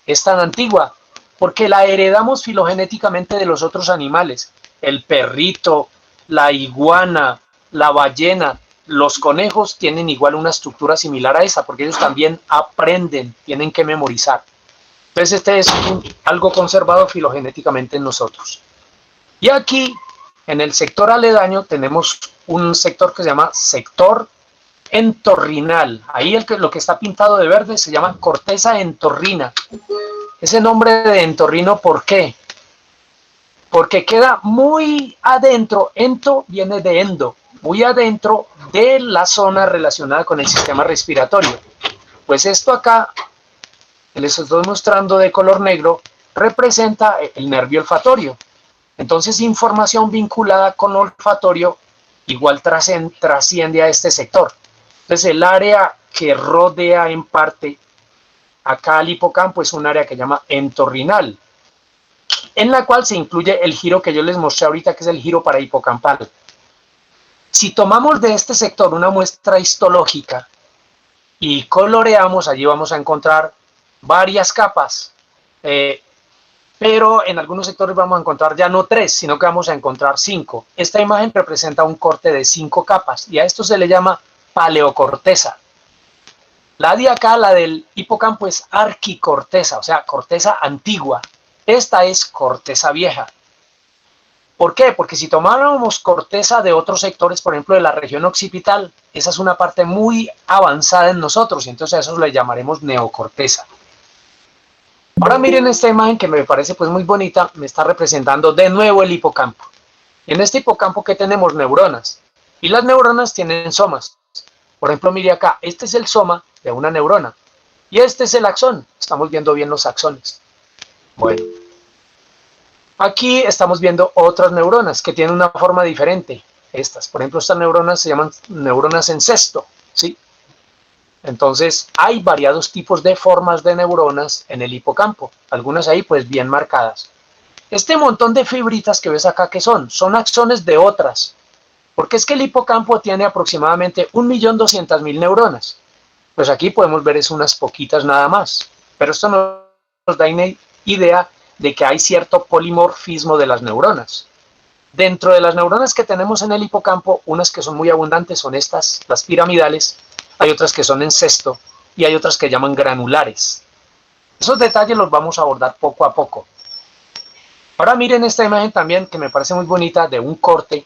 es tan antigua? Porque la heredamos filogenéticamente de los otros animales. El perrito, la iguana, la ballena, los conejos tienen igual una estructura similar a esa, porque ellos también aprenden, tienen que memorizar. Entonces este es algo conservado filogenéticamente en nosotros. Y aquí, en el sector aledaño, tenemos un sector que se llama sector entorrinal. Ahí lo que está pintado de verde se llama corteza entorrina. Ese nombre de entorrino, ¿por qué? Porque queda muy adentro, ento viene de endo, muy adentro de la zona relacionada con el sistema respiratorio. Pues esto acá, que les estoy mostrando de color negro, representa el nervio olfatorio. Entonces, información vinculada con olfatorio igual trasciende a este sector. Entonces, el área que rodea en parte acá al hipocampo es un área que se llama entorrinal, en la cual se incluye el giro que yo les mostré ahorita, que es el giro parahipocampal. Si tomamos de este sector una muestra histológica y coloreamos, allí vamos a encontrar varias capas, pero en algunos sectores vamos a encontrar ya no 3, sino que vamos a encontrar 5. Esta imagen representa un corte de 5 capas y a esto se le llama paleocorteza. La de acá, la del hipocampo, es arquicorteza, o sea, corteza antigua. Esta es corteza vieja. ¿Por qué? Porque si tomáramos corteza de otros sectores, por ejemplo, de la región occipital, esa es una parte muy avanzada en nosotros, y entonces a eso le llamaremos neocorteza. Ahora miren esta imagen que me parece pues muy bonita, me está representando de nuevo el hipocampo. En este hipocampo que tenemos neuronas, y las neuronas tienen somas. Por ejemplo, mire acá, este es el soma de una neurona, y este es el axón, estamos viendo bien los axones. Bueno, aquí estamos viendo otras neuronas que tienen una forma diferente. Estas, por ejemplo, estas neuronas se llaman neuronas en cesto, ¿sí? Entonces, hay variados tipos de formas de neuronas en el hipocampo, algunas ahí pues bien marcadas. Este montón de fibritas que ves acá, ¿qué son? Son axones de otras, porque es que el hipocampo tiene aproximadamente 1.200.000 neuronas. Pues aquí podemos ver es unas poquitas nada más, pero esto nos da una idea de que hay cierto polimorfismo de las neuronas. Dentro de las neuronas que tenemos en el hipocampo, unas que son muy abundantes son estas, las piramidales, hay otras que son en cesto y hay otras que llaman granulares. Esos detalles los vamos a abordar poco a poco. Ahora miren esta imagen también que me parece muy bonita de un corte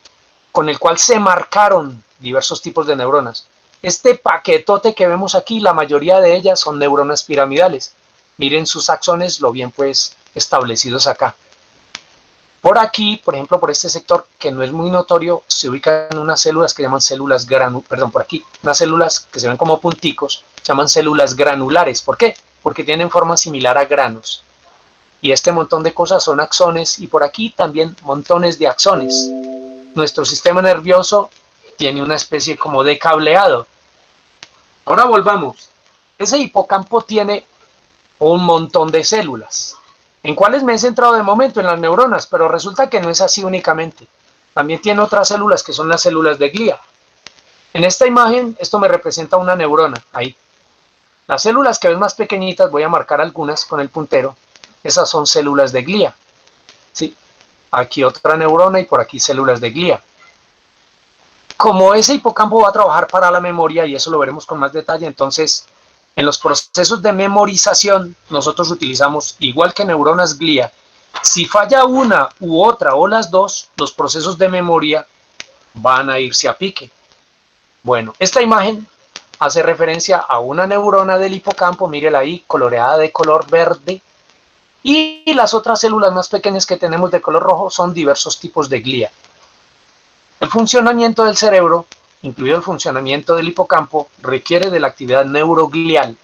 con el cual se marcaron diversos tipos de neuronas. Este paquetote que vemos aquí, la mayoría de ellas son neuronas piramidales. Miren sus axones, lo bien pues establecidos acá. Por aquí, por ejemplo, por este sector que no es muy notorio, se ubican unas células que llaman células por aquí, unas células que se ven como punticos, se llaman células granulares. ¿Por qué? Porque tienen forma similar a granos. Y este montón de cosas son axones y por aquí también montones de axones. Nuestro sistema nervioso tiene una especie como de cableado. Ahora volvamos. Ese hipocampo tiene un montón de células. ¿En cuáles me he centrado de momento? En las neuronas, pero resulta que no es así únicamente. También tiene otras células que son las células de glía. En esta imagen, esto me representa una neurona, ahí. Las células que ven más pequeñitas, voy a marcar algunas con el puntero, esas son células de glía. ¿Sí? Aquí otra neurona y por aquí células de glía. Como ese hipocampo va a trabajar para la memoria, y eso lo veremos con más detalle, entonces en los procesos de memorización nosotros utilizamos, igual que neuronas glía, si falla una u otra o las dos, los procesos de memoria van a irse a pique. Bueno, esta imagen hace referencia a una neurona del hipocampo, mírela ahí, coloreada de color verde, y las otras células más pequeñas que tenemos de color rojo son diversos tipos de glía. El funcionamiento del cerebro, incluido el funcionamiento del hipocampo, requiere de la actividad neuroglial.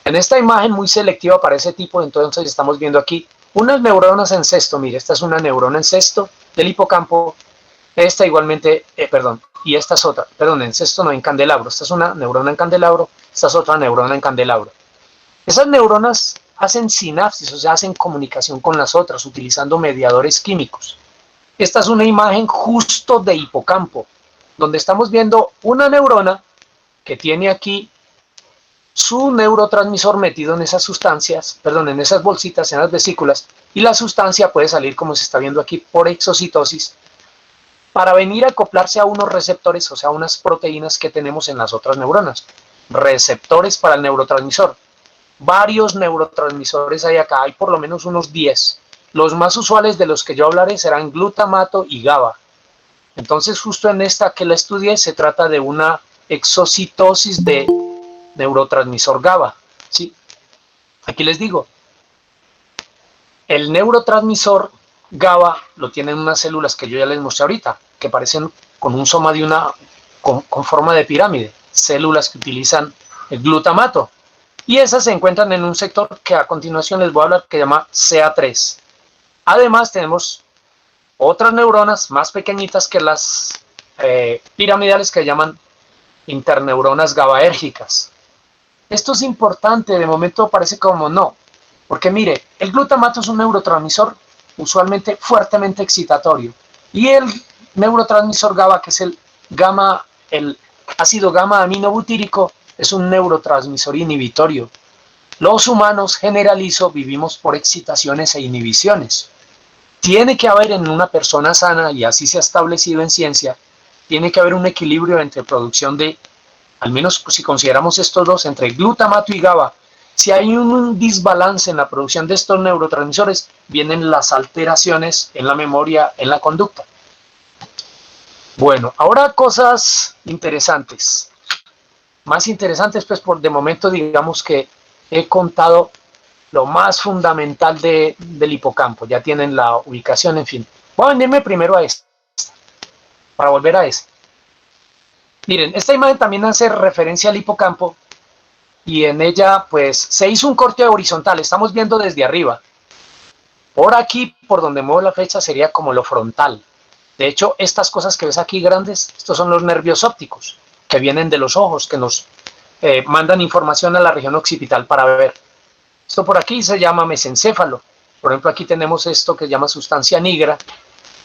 En esta imagen muy selectiva para ese tipo, entonces estamos viendo aquí unas neuronas en cesto. Mire, esta es una neurona en cesto del hipocampo, esta igualmente, y esta es otra, en cesto no, en candelabro. Esta es una neurona en candelabro, esta es otra neurona en candelabro. Esas neuronas hacen sinapsis, o sea, hacen comunicación con las otras, utilizando mediadores químicos. Esta es una imagen justo de hipocampo, donde estamos viendo una neurona que tiene aquí su neurotransmisor metido en esas sustancias, perdón, en esas bolsitas, en las vesículas, y la sustancia puede salir, como se está viendo aquí, por exocitosis, para venir a acoplarse a unos receptores, o sea, unas proteínas que tenemos en las otras neuronas. Receptores para el neurotransmisor. Varios neurotransmisores hay acá, hay por lo menos unos 10. Los más usuales de los que yo hablaré serán glutamato y GABA. Entonces, justo en esta que la estudié, se trata de una exocitosis de neurotransmisor GABA. ¿Sí? Aquí les digo, el neurotransmisor GABA lo tienen unas células que yo ya les mostré ahorita, que parecen con un soma de con forma de pirámide, células que utilizan el glutamato. Y esas se encuentran en un sector que a continuación les voy a hablar, que se llama CA3. Además tenemos otras neuronas más pequeñitas que las piramidales, que se llaman interneuronas GABAérgicas. Esto es importante, de momento parece como no, porque mire, el glutamato es un neurotransmisor usualmente fuertemente excitatorio, y el neurotransmisor GABA, que es el ácido gamma aminobutírico, es un neurotransmisor inhibitorio. Los humanos, generalizo, vivimos por excitaciones e inhibiciones. Tiene que haber en una persona sana, y así se ha establecido en ciencia, tiene que haber un equilibrio entre producción de, al menos si consideramos estos dos, entre glutamato y GABA. Si hay un desbalance en la producción de estos neurotransmisores, vienen las alteraciones en la memoria, en la conducta. Bueno, ahora cosas interesantes. Más interesantes, pues por de momento digamos que he contado lo más fundamental del hipocampo. Ya tienen la ubicación, en fin. Voy a venirme primero a esta, para volver a esta. Miren, esta imagen también hace referencia al hipocampo, y en ella pues se hizo un corte horizontal. Estamos viendo desde arriba. Por aquí, por donde muevo la flecha, sería como lo frontal. De hecho, estas cosas que ves aquí grandes, estos son los nervios ópticos, que vienen de los ojos, que nos mandan información a la región occipital para ver. Esto por aquí se llama mesencéfalo. Por ejemplo, aquí tenemos esto que se llama sustancia nigra,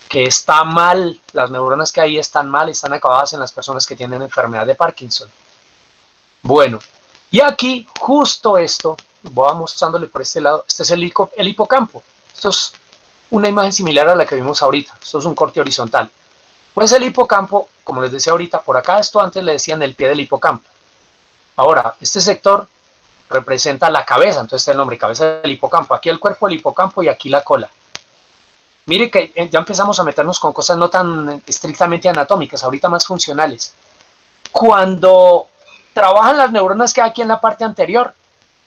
que está mal, las neuronas que hay están mal, están acabadas en las personas que tienen enfermedad de Parkinson. Bueno, y aquí justo esto, voy mostrándole por este lado, este es el hipocampo. Esto es una imagen similar a la que vimos ahorita, esto es un corte horizontal. Pues el hipocampo, como les decía ahorita, por acá esto antes le decían el pie del hipocampo. Ahora, este sector representa la cabeza, entonces está el nombre, cabeza del hipocampo. Aquí el cuerpo del hipocampo y aquí la cola. Mire que ya empezamos a meternos con cosas no tan estrictamente anatómicas, ahorita más funcionales. Cuando trabajan las neuronas que hay aquí en la parte anterior,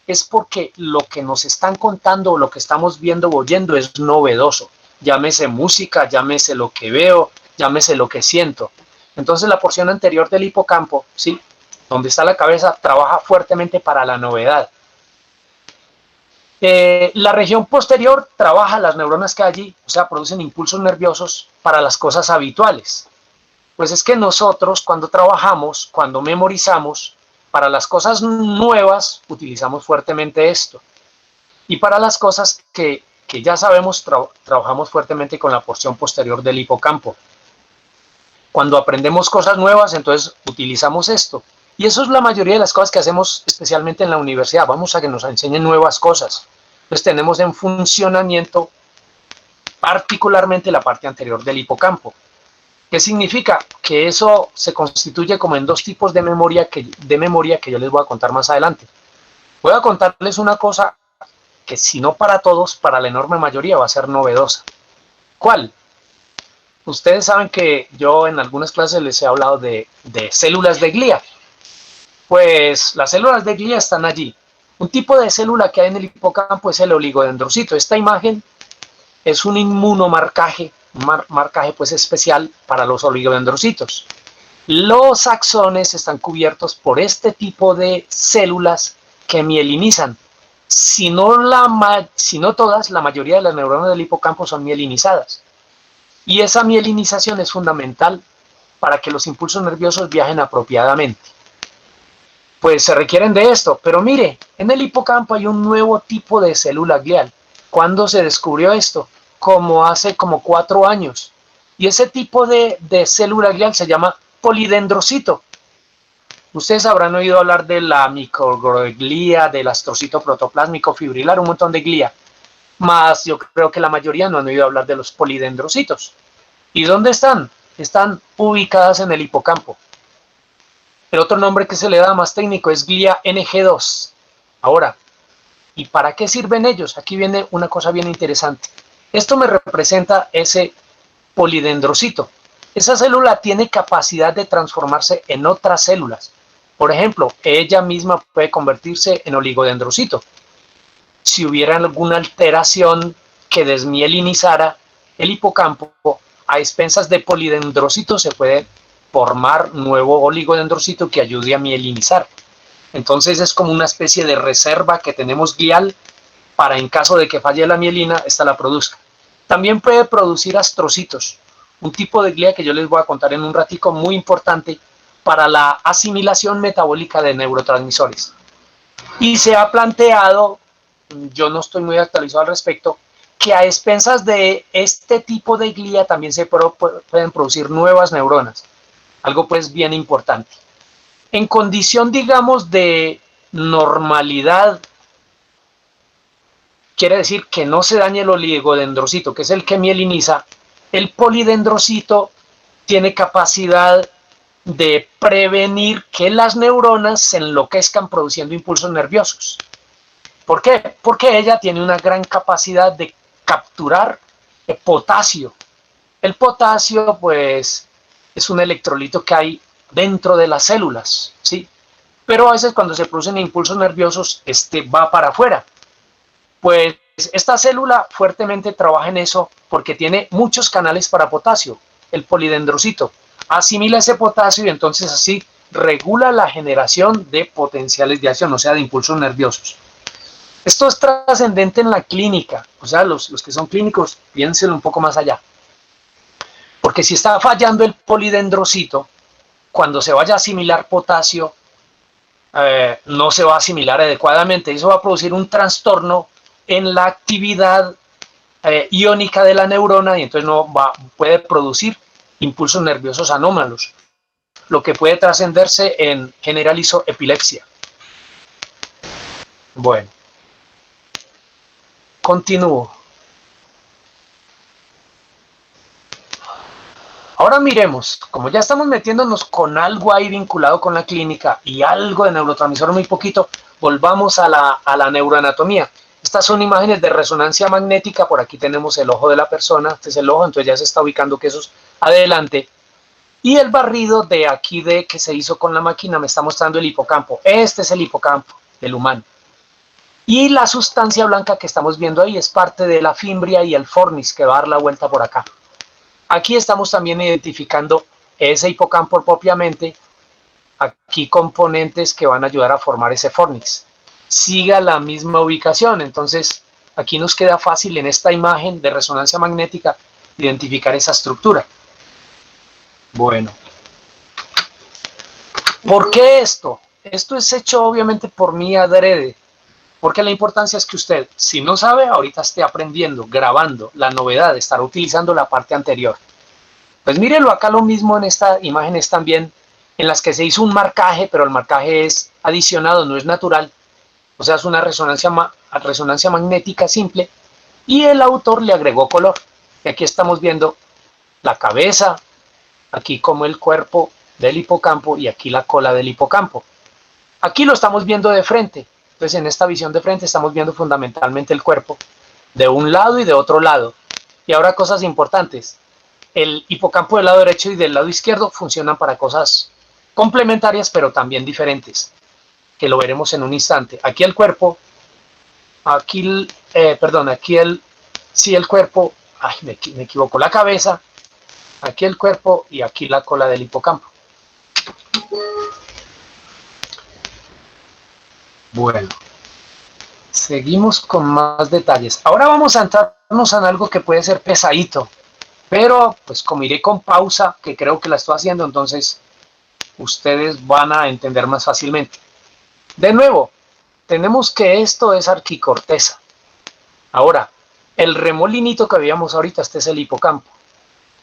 es porque lo que nos están contando o lo que estamos viendo o oyendo es novedoso. Llámese música, llámese lo que veo, llámese lo que siento. Entonces la porción anterior del hipocampo, ¿sí?, donde está la cabeza, trabaja fuertemente para la novedad. La región posterior trabaja las neuronas que hay allí, o sea, producen impulsos nerviosos para las cosas habituales. Pues es que nosotros cuando trabajamos, cuando memorizamos, para las cosas nuevas utilizamos fuertemente esto. Y para las cosas que ya sabemos, trabajamos fuertemente con la porción posterior del hipocampo. Cuando aprendemos cosas nuevas, entonces utilizamos esto. Y eso es la mayoría de las cosas que hacemos, especialmente en la universidad. Vamos a que nos enseñen nuevas cosas. Entonces tenemos en funcionamiento particularmente la parte anterior del hipocampo. ¿Qué significa? Que eso se constituye como en dos tipos de memoria que yo les voy a contar más adelante. Voy a contarles una cosa que, si no para todos, para la enorme mayoría va a ser novedosa. ¿Cuál? Ustedes saben que yo en algunas clases les he hablado de células de glía. Pues las células de glía están allí. Un tipo de célula que hay en el hipocampo es el oligodendrocito. Esta imagen es un inmunomarcaje, marcaje pues especial para los oligodendrocitos. Los axones están cubiertos por este tipo de células que mielinizan. Si no todas, la mayoría de las neuronas del hipocampo son mielinizadas. Y esa mielinización es fundamental para que los impulsos nerviosos viajen apropiadamente. Pues se requieren de esto, pero mire, en el hipocampo hay un nuevo tipo de célula glial. ¿Cuándo se descubrió esto? Como hace como 4 años. Y ese tipo de célula glial se llama polidendrocito. Ustedes habrán oído hablar de la microglía, del astrocito protoplásmico fibrilar, un montón de glía. Más yo creo que la mayoría no han oído hablar de los polidendrocitos. ¿Y dónde están? Están ubicadas en el hipocampo. El otro nombre que se le da más técnico es glía NG2. Ahora, ¿y para qué sirven ellos? Aquí viene una cosa bien interesante. Esto me representa ese polidendrocito. Esa célula tiene capacidad de transformarse en otras células. Por ejemplo, ella misma puede convertirse en oligodendrocito. Si hubiera alguna alteración que desmielinizara el hipocampo, a expensas de polidendrocito se puede formar nuevo oligodendrocito que ayude a mielinizar. Entonces es como una especie de reserva que tenemos glial para en caso de que falle la mielina, esta la produzca. También puede producir astrocitos, un tipo de glía que yo les voy a contar en un ratico muy importante para la asimilación metabólica de neurotransmisores. Y se ha planteado, yo no estoy muy actualizado al respecto, que a expensas de este tipo de glía también se pueden producir nuevas neuronas, algo pues bien importante. En condición, digamos, de normalidad, quiere decir que no se dañe el oligodendrocito, que es el que mieliniza, el polidendrocito tiene capacidad de prevenir que las neuronas se enloquezcan produciendo impulsos nerviosos. ¿Por qué? Porque ella tiene una gran capacidad de capturar potasio. El potasio, pues, es un electrolito que hay dentro de las células, ¿sí? Pero a veces cuando se producen impulsos nerviosos, este va para afuera. Pues esta célula fuertemente trabaja en eso porque tiene muchos canales para potasio, el polidendrocito. Asimila ese potasio y entonces así regula la generación de potenciales de acción, o sea, de impulsos nerviosos. Esto es trascendente en la clínica, o sea, los que son clínicos, piénsenlo un poco más allá. Porque si está fallando el polidendrocito, cuando se vaya a asimilar potasio, no se va a asimilar adecuadamente. Eso va a producir un trastorno en la actividad iónica de la neurona y entonces puede producir impulsos nerviosos anómalos, lo que puede trascenderse en generalizoepilepsia. Bueno, continúo. Ahora miremos, como ya estamos metiéndonos con algo ahí vinculado con la clínica y algo de neurotransmisor muy poquito, volvamos a la neuroanatomía. Estas son imágenes de resonancia magnética, por aquí tenemos el ojo de la persona, este es el ojo, entonces ya se está ubicando quesos adelante. Y el barrido de aquí que se hizo con la máquina me está mostrando el hipocampo. Este es el hipocampo del humano. Y la sustancia blanca que estamos viendo ahí es parte de la fimbria y el fornis que va a dar la vuelta por acá. Aquí estamos también identificando ese hipocampo propiamente, aquí componentes que van a ayudar a formar ese fornix. Siga la misma ubicación, entonces aquí nos queda fácil en esta imagen de resonancia magnética identificar esa estructura. Bueno, ¿por qué esto? Esto es hecho obviamente por mí adrede, porque la importancia es que usted, si no sabe, ahorita esté aprendiendo, grabando la novedad de estar utilizando la parte anterior. Pues mírenlo acá lo mismo en esta imagen es también en las que se hizo un marcaje, pero el marcaje es adicionado, no es natural. O sea, es una resonancia magnética simple y el autor le agregó color. Y aquí estamos viendo la cabeza, aquí como el cuerpo del hipocampo y aquí la cola del hipocampo. Aquí lo estamos viendo de frente. Entonces en esta visión de frente estamos viendo fundamentalmente el cuerpo de un lado y de otro lado. Y ahora cosas importantes. El hipocampo del lado derecho y del lado izquierdo funcionan para cosas complementarias pero también diferentes, que lo veremos en un instante. Aquí el cuerpo, aquí el cuerpo, me equivoco, la cabeza, aquí el cuerpo y aquí la cola del hipocampo. Bueno, seguimos con más detalles. Ahora vamos a entrarnos en algo que puede ser pesadito, pero pues como iré con pausa, que creo que la estoy haciendo, entonces ustedes van a entender más fácilmente. De nuevo, tenemos que esto es arquicorteza. Ahora, el remolinito que veíamos ahorita, este es el hipocampo.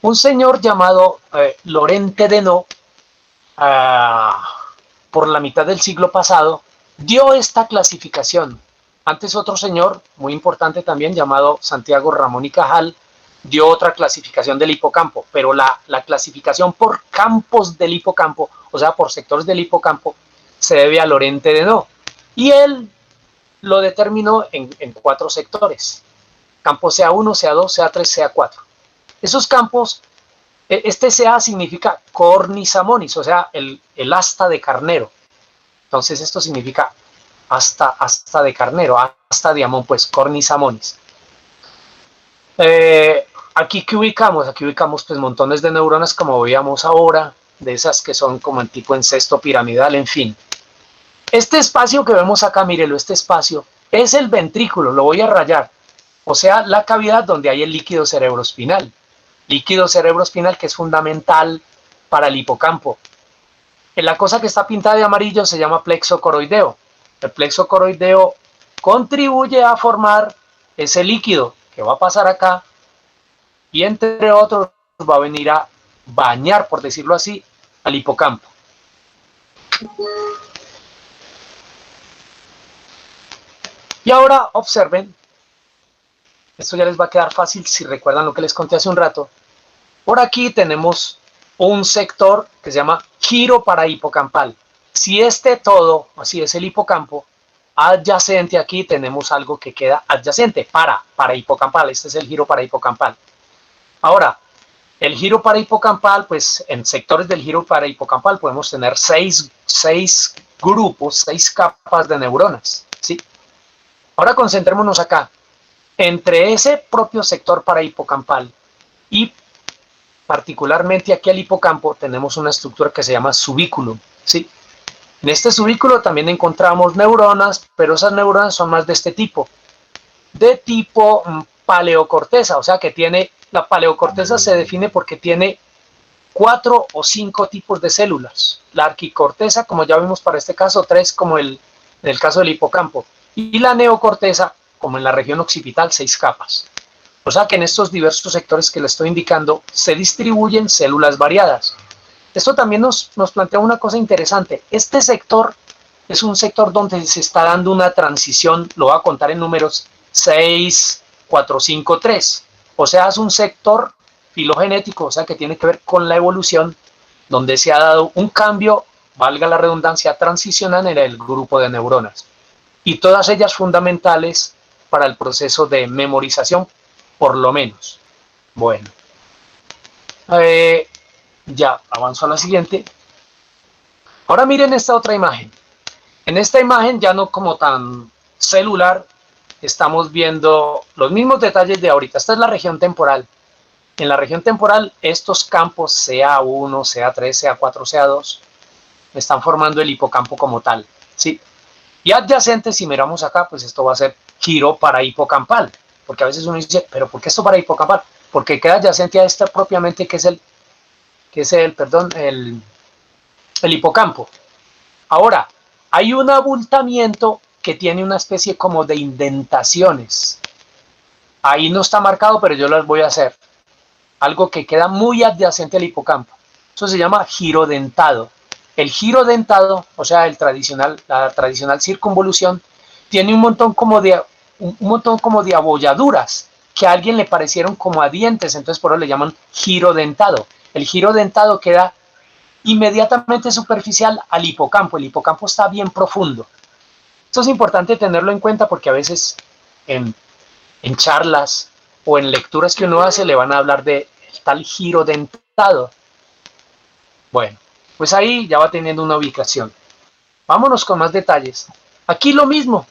Un señor llamado Laurent Tedenot por la mitad del siglo pasado, dio esta clasificación. Antes otro señor, muy importante también, llamado Santiago Ramón y Cajal, dio otra clasificación del hipocampo, pero la clasificación por campos del hipocampo, o sea, por sectores del hipocampo, se debe a Lorente de No. Y él lo determinó en 4 sectores. Campo CA1, CA2, CA3, CA4. Esos campos, este CA significa cornis amonis, o sea, el asta de carnero. Entonces esto significa asta de carnero, asta de amón, pues cornis amonis. Aquí que ubicamos, pues montones de neuronas como veíamos ahora, de esas que son como en tipo encesto piramidal, en fin. Este espacio que vemos acá, mírelo, este espacio es el ventrículo, lo voy a rayar, o sea, la cavidad donde hay el líquido cerebroespinal. Líquido cerebroespinal que es fundamental para el hipocampo. La cosa que está pintada de amarillo se llama plexo coroideo. El plexo coroideo contribuye a formar ese líquido que va a pasar acá y entre otros va a venir a bañar, por decirlo así, al hipocampo. Y ahora observen, esto ya les va a quedar fácil si recuerdan lo que les conté hace un rato. Por aquí tenemos un sector que se llama giro parahipocampal. Si todo, así es el hipocampo, adyacente aquí tenemos algo que queda adyacente, parahipocampal, este es el giro parahipocampal. Ahora, el giro parahipocampal, pues en sectores del giro parahipocampal podemos tener 6 grupos, 6 capas de neuronas, ¿sí? Ahora concentrémonos acá. Entre ese propio sector parahipocampal y particularmente aquí al hipocampo tenemos una estructura que se llama subículo, ¿sí? En este subículo también encontramos neuronas, pero esas neuronas son más de este tipo, de tipo paleocorteza, o sea que tiene, la paleocorteza se define porque tiene 4 o 5 tipos de células. La arquicorteza, como ya vimos para este caso, 3 como en el caso del hipocampo, y la neocorteza, como en la región occipital, 6 capas. O sea que en estos diversos sectores que les estoy indicando se distribuyen células variadas. Esto también nos plantea una cosa interesante. Este sector es un sector donde se está dando una transición, lo voy a contar en números 6, 4, 5, 3. O sea, es un sector filogenético, o sea que tiene que ver con la evolución, donde se ha dado un cambio, valga la redundancia, transicional en el grupo de neuronas. Y todas ellas fundamentales para el proceso de memorización, por lo menos. Bueno. Ya avanzo a la siguiente. Ahora miren esta otra imagen. En esta imagen, ya no como tan celular, estamos viendo los mismos detalles de ahorita. Esta es la región temporal. En la región temporal, estos campos CA1, CA3, CA4, CA2 están formando el hipocampo como tal, ¿sí? Y adyacente, si miramos acá, pues esto va a ser giro parahipocampal, porque a veces uno dice, pero ¿por qué esto parahipocampal? Porque queda adyacente a esta propiamente que es el hipocampo. Ahora, hay un abultamiento que tiene una especie como de indentaciones. Ahí no está marcado, pero yo las voy a hacer. Algo que queda muy adyacente al hipocampo. Eso se llama giro dentado. El giro dentado, o sea, la tradicional circunvolución, tiene un montón como de abolladuras que a alguien le parecieron como a dientes, entonces por eso le llaman giro dentado. El giro dentado queda inmediatamente superficial al hipocampo. El hipocampo está bien profundo. Esto es importante tenerlo en cuenta porque a veces en charlas o en lecturas que uno hace le van a hablar de tal giro dentado. Bueno, pues ahí ya va teniendo una ubicación. Vámonos con más detalles. Aquí lo mismo.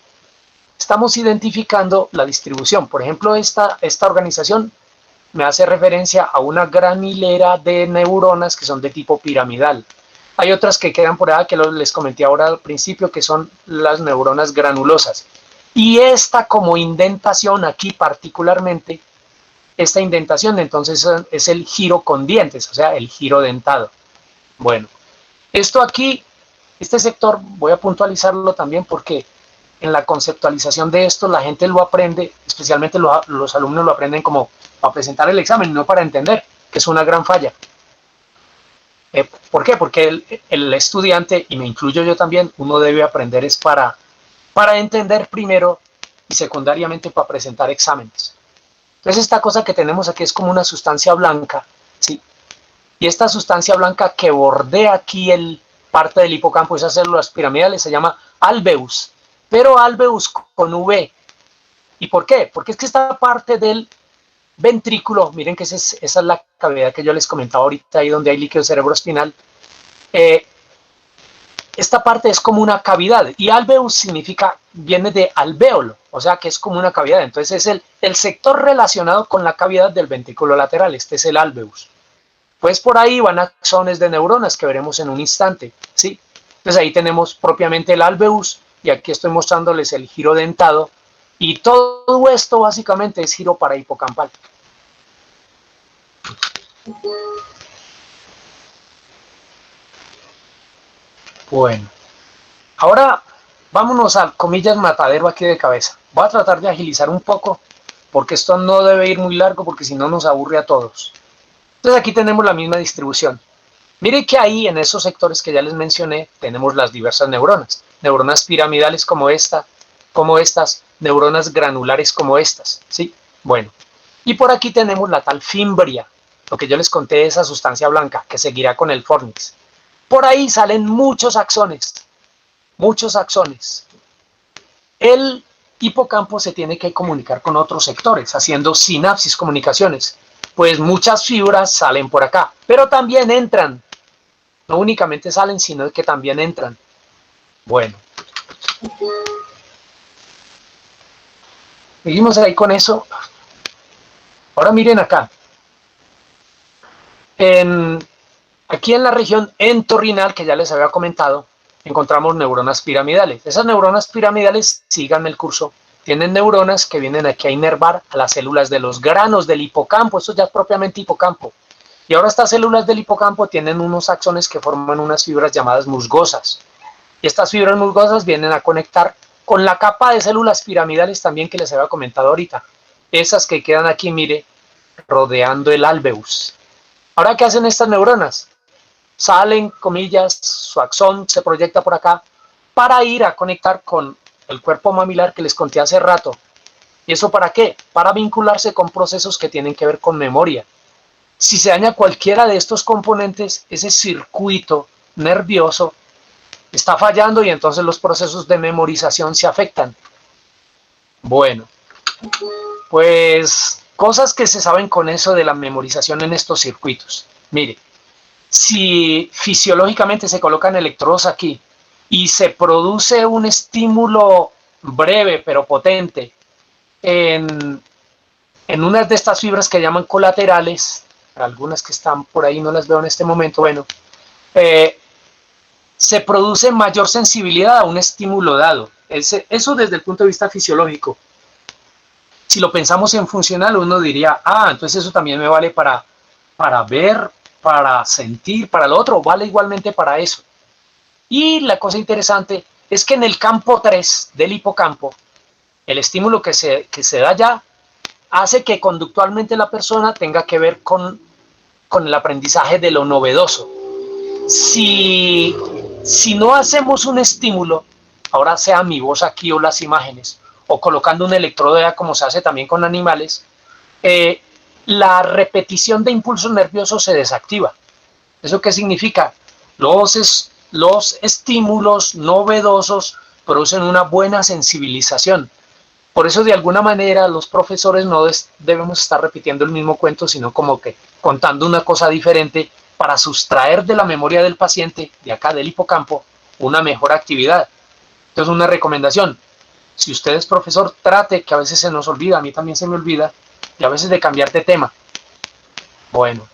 Estamos identificando la distribución. Por ejemplo, esta organización me hace referencia a una gran hilera de neuronas que son de tipo piramidal. Hay otras que quedan por ahí que les comenté ahora al principio, que son las neuronas granulosas. Y esta como indentación aquí particularmente, esta indentación entonces es el giro con dientes, o sea, el giro dentado. Bueno, esto aquí, este sector, voy a puntualizarlo también porque en la conceptualización de esto la gente lo aprende, especialmente los alumnos lo aprenden como para presentar el examen, no para entender, que es una gran falla. ¿Por qué? Porque el estudiante, y me incluyo yo también, uno debe aprender es para entender primero y secundariamente para presentar exámenes. Entonces esta cosa que tenemos aquí es como una sustancia blanca, ¿sí? Y esta sustancia blanca que bordea aquí parte del hipocampo, esas células piramidales, se llama alveus, pero alveus con V. ¿Y por qué? Porque es que esta parte del ventrículo, miren que esa es la cavidad que yo les comentaba ahorita, ahí donde hay líquido cerebroespinal, esta parte es como una cavidad, y alveus viene de alvéolo, o sea que es como una cavidad. Entonces es el sector relacionado con la cavidad del ventrículo lateral, este es el alveus. Pues por ahí van axones de neuronas que veremos en un instante, ¿sí? Entonces ahí tenemos propiamente el alveus, y aquí estoy mostrándoles el giro dentado, y todo esto básicamente es giro parahipocampal. Bueno, ahora vámonos al comillas matadero aquí de cabeza. Voy a tratar de agilizar un poco, porque esto no debe ir muy largo, porque si no nos aburre a todos. Entonces aquí tenemos la misma distribución. Mire que ahí en esos sectores que ya les mencioné tenemos las diversas neuronas. Neuronas piramidales como estas, neuronas granulares como estas, ¿sí? Bueno, y por aquí tenemos la tal fimbria, lo que yo les conté de esa sustancia blanca que seguirá con el fornix. Por ahí salen muchos axones, muchos axones. El hipocampo se tiene que comunicar con otros sectores, haciendo sinapsis, comunicaciones. Pues muchas fibras salen por acá, pero también entran. No únicamente salen, sino que también entran. Bueno. Seguimos ahí con eso. Ahora miren acá. Aquí en la región entorrinal, que ya les había comentado, encontramos neuronas piramidales. Esas neuronas piramidales, síganme el curso, tienen neuronas que vienen aquí a inervar a las células de los granos del hipocampo. Eso ya es propiamente hipocampo. Y ahora estas células del hipocampo tienen unos axones que forman unas fibras llamadas musgosas. Y estas fibras musgosas vienen a conectar con la capa de células piramidales también que les había comentado ahorita. Esas que quedan aquí, mire, rodeando el alveus. Ahora, ¿qué hacen estas neuronas? Salen, comillas, su axón se proyecta por acá para ir a conectar con el cuerpo mamilar que les conté hace rato. ¿Y eso para qué? Para vincularse con procesos que tienen que ver con memoria. Si se daña cualquiera de estos componentes, ese circuito nervioso está fallando y entonces los procesos de memorización se afectan. Bueno, pues cosas que se saben con eso de la memorización en estos circuitos. Mire, si fisiológicamente se colocan electrodos aquí y se produce un estímulo breve pero potente en unas de estas fibras que llaman colaterales, algunas que están por ahí no las veo en este momento, bueno, se produce mayor sensibilidad a un estímulo dado. Eso desde el punto de vista fisiológico. Si lo pensamos en funcional, uno diría, entonces eso también me vale para ver, para sentir, para lo otro, vale igualmente para eso. Y la cosa interesante es que en el campo 3 del hipocampo, el estímulo que se da ya hace que conductualmente la persona tenga que ver con el aprendizaje de lo novedoso. Si no hacemos un estímulo, ahora sea mi voz aquí o las imágenes, o colocando un electrodo como se hace también con animales, la repetición de impulsos nerviosos se desactiva. ¿Eso qué significa? Los estímulos novedosos producen una buena sensibilización. Por eso, de alguna manera, los profesores no debemos estar repitiendo el mismo cuento, sino como que contando una cosa diferente para sustraer de la memoria del paciente, de acá del hipocampo, una mejor actividad. Entonces, una recomendación. Si usted es profesor, trate, que a veces se nos olvida, a mí también se me olvida, y a veces de cambiar de tema. Bueno.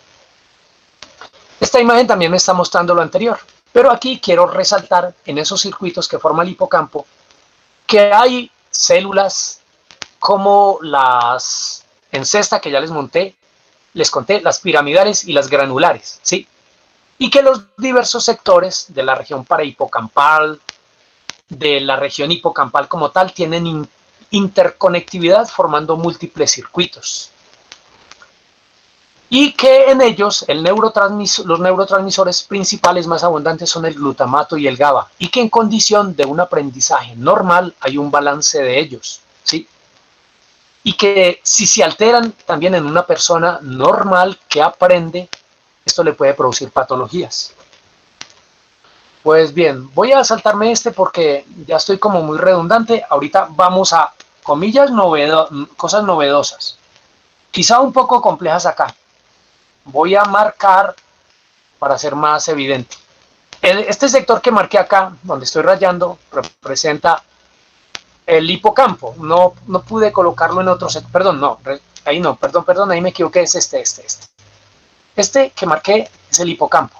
Esta imagen también me está mostrando lo anterior, pero aquí quiero resaltar en esos circuitos que forma el hipocampo que hay células como las encesta que ya les conté, las piramidales y las granulares, ¿sí? Y que los diversos sectores de la región parahipocampal, de la región hipocampal como tal, tienen interconectividad formando múltiples circuitos. y que en ellos los neurotransmisores principales más abundantes son el glutamato y el GABA, y que en condición de un aprendizaje normal hay un balance de ellos, ¿sí? Y que si se alteran también en una persona normal que aprende, esto le puede producir patologías. Pues bien, voy a saltarme este porque ya estoy como muy redundante. Ahorita vamos a, comillas, cosas novedosas, quizá un poco complejas acá. Voy a marcar para ser más evidente. Este sector que marqué acá, donde estoy rayando, representa el hipocampo. No pude colocarlo en otro sector. Perdón, no, ahí no, perdón, ahí me equivoqué, es este. Este que marqué es el hipocampo.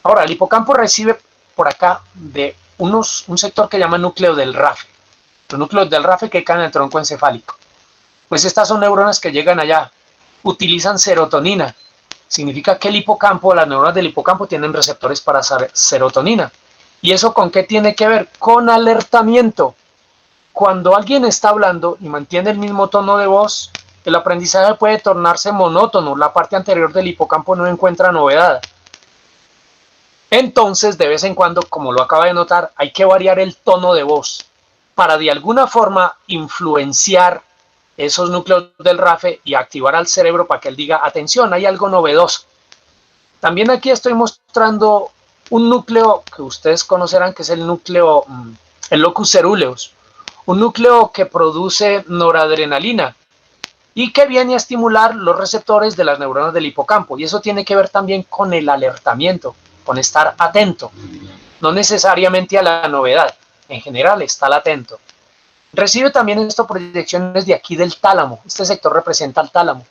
Ahora, el hipocampo recibe por acá de un sector que llama núcleo del RAFE. Los núcleos del RAFE que caen en el tronco encefálico. Pues estas son neuronas que llegan allá, utilizan serotonina. Significa que el hipocampo, las neuronas del hipocampo tienen receptores para serotonina. ¿Y eso con qué tiene que ver? Con alertamiento. Cuando alguien está hablando y mantiene el mismo tono de voz, el aprendizaje puede tornarse monótono. La parte anterior del hipocampo no encuentra novedad. Entonces, de vez en cuando, como lo acaba de notar, hay que variar el tono de voz para de alguna forma influenciar esos núcleos del RAFE y activar al cerebro para que él diga, atención, hay algo novedoso. También aquí estoy mostrando un núcleo que ustedes conocerán, que es el núcleo, el locus ceruleus, un núcleo que produce noradrenalina y que viene a estimular los receptores de las neuronas del hipocampo. Y eso tiene que ver también con el alertamiento, con estar atento, no necesariamente a la novedad, en general estar atento. Recibe también esto proyecciones de aquí del tálamo. Este sector representa al tálamo.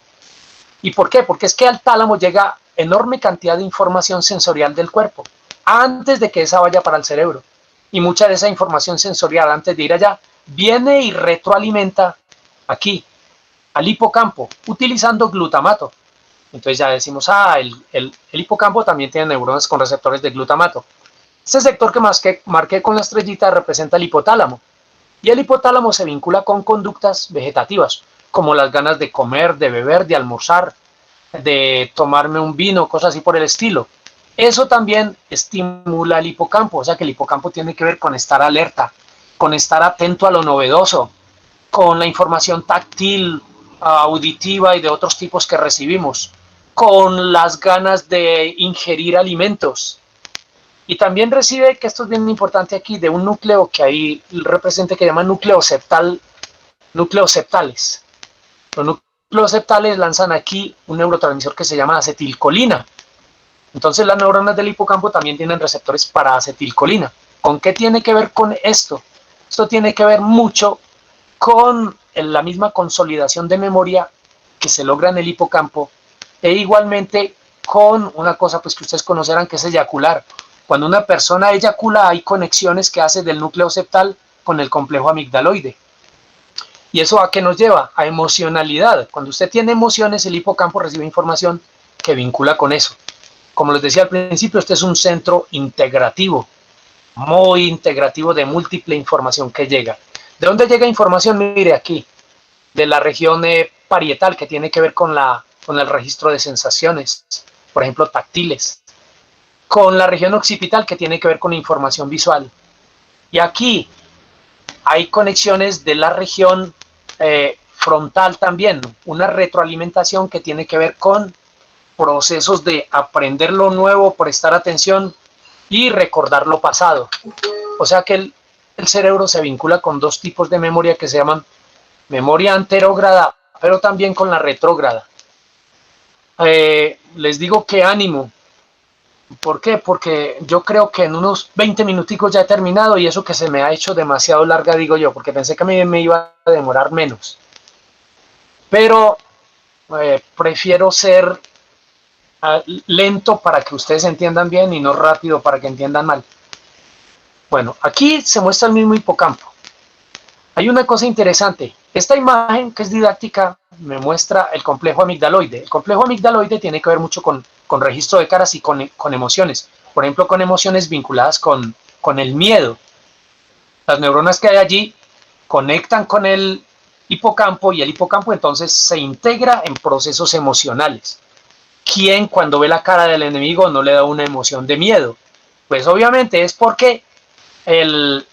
¿Y por qué? Porque es que al tálamo llega enorme cantidad de información sensorial del cuerpo antes de que esa vaya para el cerebro. Y mucha de esa información sensorial antes de ir allá viene y retroalimenta aquí, al hipocampo, utilizando glutamato. Entonces ya decimos, el hipocampo también tiene neuronas con receptores de glutamato. Este sector que marqué con la estrellita representa el hipotálamo. Y el hipotálamo se vincula con conductas vegetativas, como las ganas de comer, de beber, de almorzar, de tomarme un vino, cosas así por el estilo. Eso también estimula el hipocampo, o sea que el hipocampo tiene que ver con estar alerta, con estar atento a lo novedoso, con la información táctil, auditiva y de otros tipos que recibimos, con las ganas de ingerir alimentos. Y también recibe, que esto es bien importante aquí, de un núcleo que ahí representa, que llama núcleo septales. Los núcleos septales lanzan aquí un neurotransmisor que se llama acetilcolina. Entonces las neuronas del hipocampo también tienen receptores para acetilcolina. ¿Con qué tiene que ver con esto? Esto tiene que ver mucho con la misma consolidación de memoria que se logra en el hipocampo e igualmente con una cosa pues que ustedes conocerán, que es eyacular. Cuando una persona eyacula hay conexiones que hace del núcleo septal con el complejo amigdaloide. ¿Y eso a qué nos lleva? A emocionalidad. Cuando usted tiene emociones, el hipocampo recibe información que vincula con eso. Como les decía al principio, este es un centro integrativo, muy integrativo, de múltiple información que llega. ¿De dónde llega información? Mire aquí, de la región parietal, que tiene que ver con el registro de sensaciones, por ejemplo, táctiles. Con la región occipital, que tiene que ver con información visual. Y aquí hay conexiones de la región frontal también, una retroalimentación que tiene que ver con procesos de aprender lo nuevo, prestar atención y recordar lo pasado. O sea que el cerebro se vincula con dos tipos de memoria que se llaman memoria anterógrada, pero también con la retrógrada. Les digo que ánimo. ¿Por qué? Porque yo creo que en unos 20 minuticos ya he terminado y eso que se me ha hecho demasiado larga, digo yo, porque pensé que me iba a demorar menos. Pero prefiero ser lento para que ustedes entiendan bien y no rápido para que entiendan mal. Bueno, aquí se muestra el mismo hipocampo. Hay una cosa interesante. Esta imagen, que es didáctica, me muestra el complejo amigdaloide. El complejo amigdaloide tiene que ver mucho con registro de caras y con emociones. Por ejemplo, con emociones vinculadas con el miedo. Las neuronas que hay allí conectan con el hipocampo y el hipocampo entonces se integra en procesos emocionales. ¿quién cuando ve la cara del enemigo no le da una emoción de miedo? Pues obviamente es porque el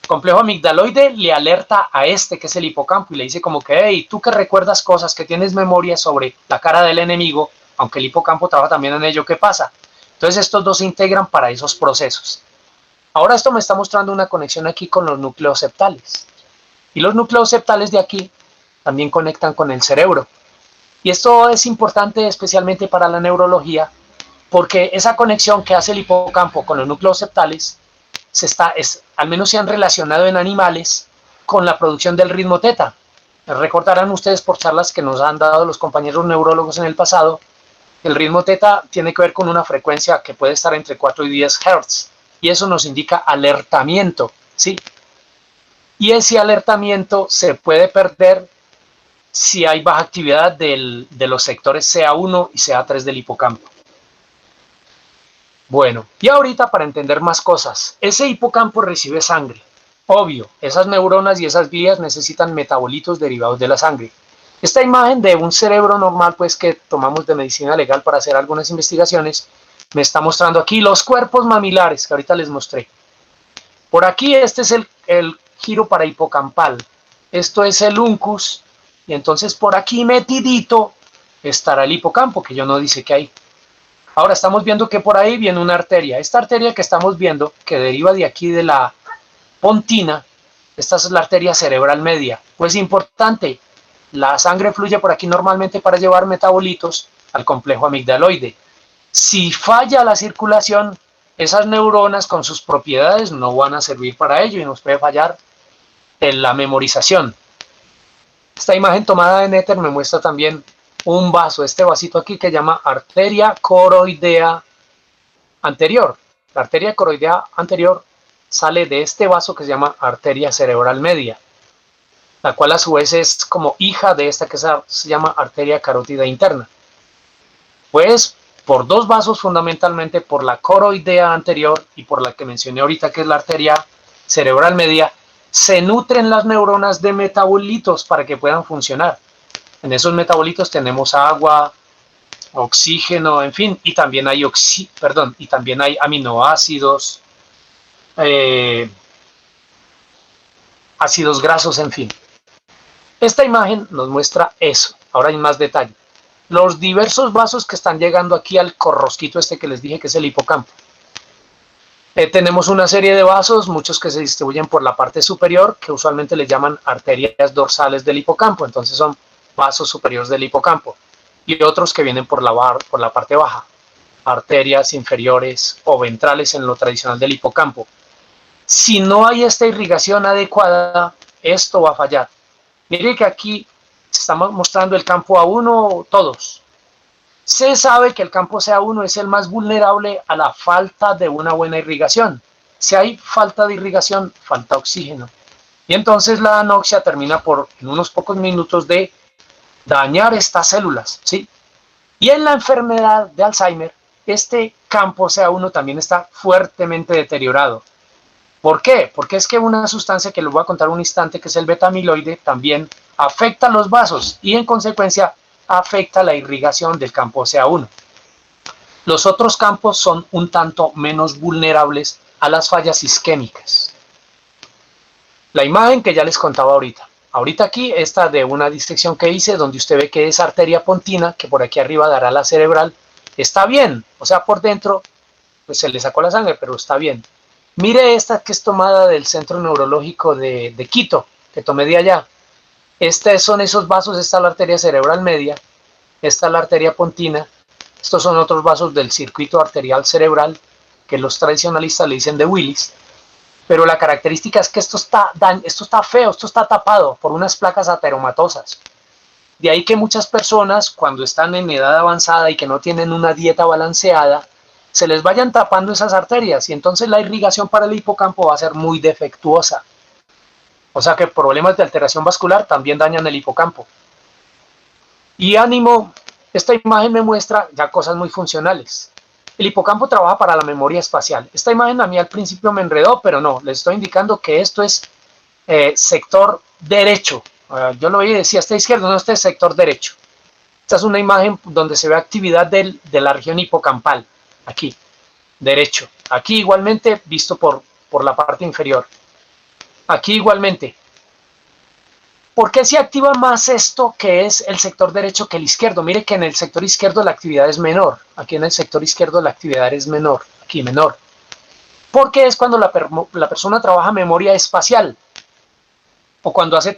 complejo amigdaloide le alerta a este, que es el hipocampo, y le dice como que, hey, tú que recuerdas cosas, que tienes memoria sobre la cara del enemigo, aunque el hipocampo trabaja también en ello, ¿qué pasa? Entonces estos dos se integran para esos procesos. Ahora esto me está mostrando una conexión aquí con los núcleos septales. Y los núcleos septales de aquí también conectan con el cerebro. Y esto es importante especialmente para la neurología, porque esa conexión que hace el hipocampo con los núcleos septales al menos se han relacionado en animales con la producción del ritmo teta. Recordarán ustedes por charlas que nos han dado los compañeros neurólogos en el pasado, el ritmo teta tiene que ver con una frecuencia que puede estar entre 4 y 10 Hz, y eso nos indica alertamiento, ¿sí? Y ese alertamiento se puede perder si hay baja actividad de los sectores CA1 y CA3 del hipocampo. Bueno, y ahorita para entender más cosas, ese hipocampo recibe sangre. Obvio, esas neuronas y esas glías necesitan metabolitos derivados de la sangre. Esta imagen de un cerebro normal, pues que tomamos de medicina legal para hacer algunas investigaciones, me está mostrando aquí los cuerpos mamilares que ahorita les mostré. Por aquí este es el giro parahipocampal. Esto es el uncus, y entonces por aquí metidito estará el hipocampo, que yo no dice que hay. Ahora estamos viendo que por ahí viene una arteria. Esta arteria que estamos viendo, que deriva de aquí de la pontina, esta es la arteria cerebral media. Pues importante, la sangre fluye por aquí normalmente para llevar metabolitos al complejo amigdaloide. Si falla la circulación, esas neuronas con sus propiedades no van a servir para ello y nos puede fallar en la memorización. Esta imagen tomada en éter me muestra también un vaso, este vasito aquí que se llama arteria coroidea anterior. La arteria coroidea anterior sale de este vaso que se llama arteria cerebral media, la cual a su vez es como hija de esta que se llama arteria carótida interna. Pues por dos vasos fundamentalmente, por la coroidea anterior y por la que mencioné ahorita que es la arteria cerebral media, se nutren las neuronas de metabolitos para que puedan funcionar. En esos metabolitos tenemos agua, oxígeno, en fin, y también hay, aminoácidos, ácidos grasos, en fin. Esta imagen nos muestra eso. Ahora hay más detalle. Los diversos vasos que están llegando aquí al corrosquito este que les dije que es el hipocampo. Tenemos una serie de vasos, muchos que se distribuyen por la parte superior, que usualmente le llaman arterias dorsales del hipocampo, entonces son vasos superiores del hipocampo, y otros que vienen por la parte baja, arterias inferiores o ventrales en lo tradicional del hipocampo. Si no hay esta irrigación adecuada, esto va a fallar. Mire que aquí estamos mostrando el campo A1 todos. Se sabe que el campo CA1 es el más vulnerable a la falta de una buena irrigación. Si hay falta de irrigación, falta oxígeno. Y entonces la anoxia termina por, en unos pocos minutos, de dañar estas células, ¿sí? Y en la enfermedad de Alzheimer, este campo CA1 también está fuertemente deteriorado. ¿Por qué? Porque es que una sustancia que les voy a contar un instante, que es el beta-amiloide, también afecta los vasos y en consecuencia afecta la irrigación del campo CA1. Los otros campos son un tanto menos vulnerables a las fallas isquémicas. La imagen que ya les contaba ahorita. Ahorita aquí está de una disección que hice donde usted ve que esa arteria pontina, que por aquí arriba dará la cerebral, está bien. O sea, por dentro pues se le sacó la sangre, pero está bien. Mire esta que es tomada del Centro Neurológico de Quito, que tomé de allá. Son esos vasos, esta es la arteria cerebral media, esta es la arteria pontina, estos son otros vasos del circuito arterial cerebral, que los tradicionalistas le dicen de Willis, pero la característica es que esto está feo, esto está tapado por unas placas ateromatosas. De ahí que muchas personas, cuando están en edad avanzada y que no tienen una dieta balanceada, se les vayan tapando esas arterias y entonces la irrigación para el hipocampo va a ser muy defectuosa. O sea que problemas de alteración vascular también dañan el hipocampo. Y ánimo, esta imagen me muestra ya cosas muy funcionales. El hipocampo trabaja para la memoria espacial. Esta imagen a mí al principio me enredó, pero no, les estoy indicando que esto es sector derecho. Yo lo veía y decía, está izquierdo, no, este es sector derecho. Esta es una imagen donde se ve actividad de la región hipocampal, aquí, derecho. Aquí igualmente visto por la parte inferior. Aquí igualmente. ¿Por qué se activa más esto que es el sector derecho que el izquierdo? Mire que en el sector izquierdo la actividad es menor. Aquí en el sector izquierdo la actividad es menor. Aquí menor. Porque es cuando la persona trabaja memoria espacial. O cuando hace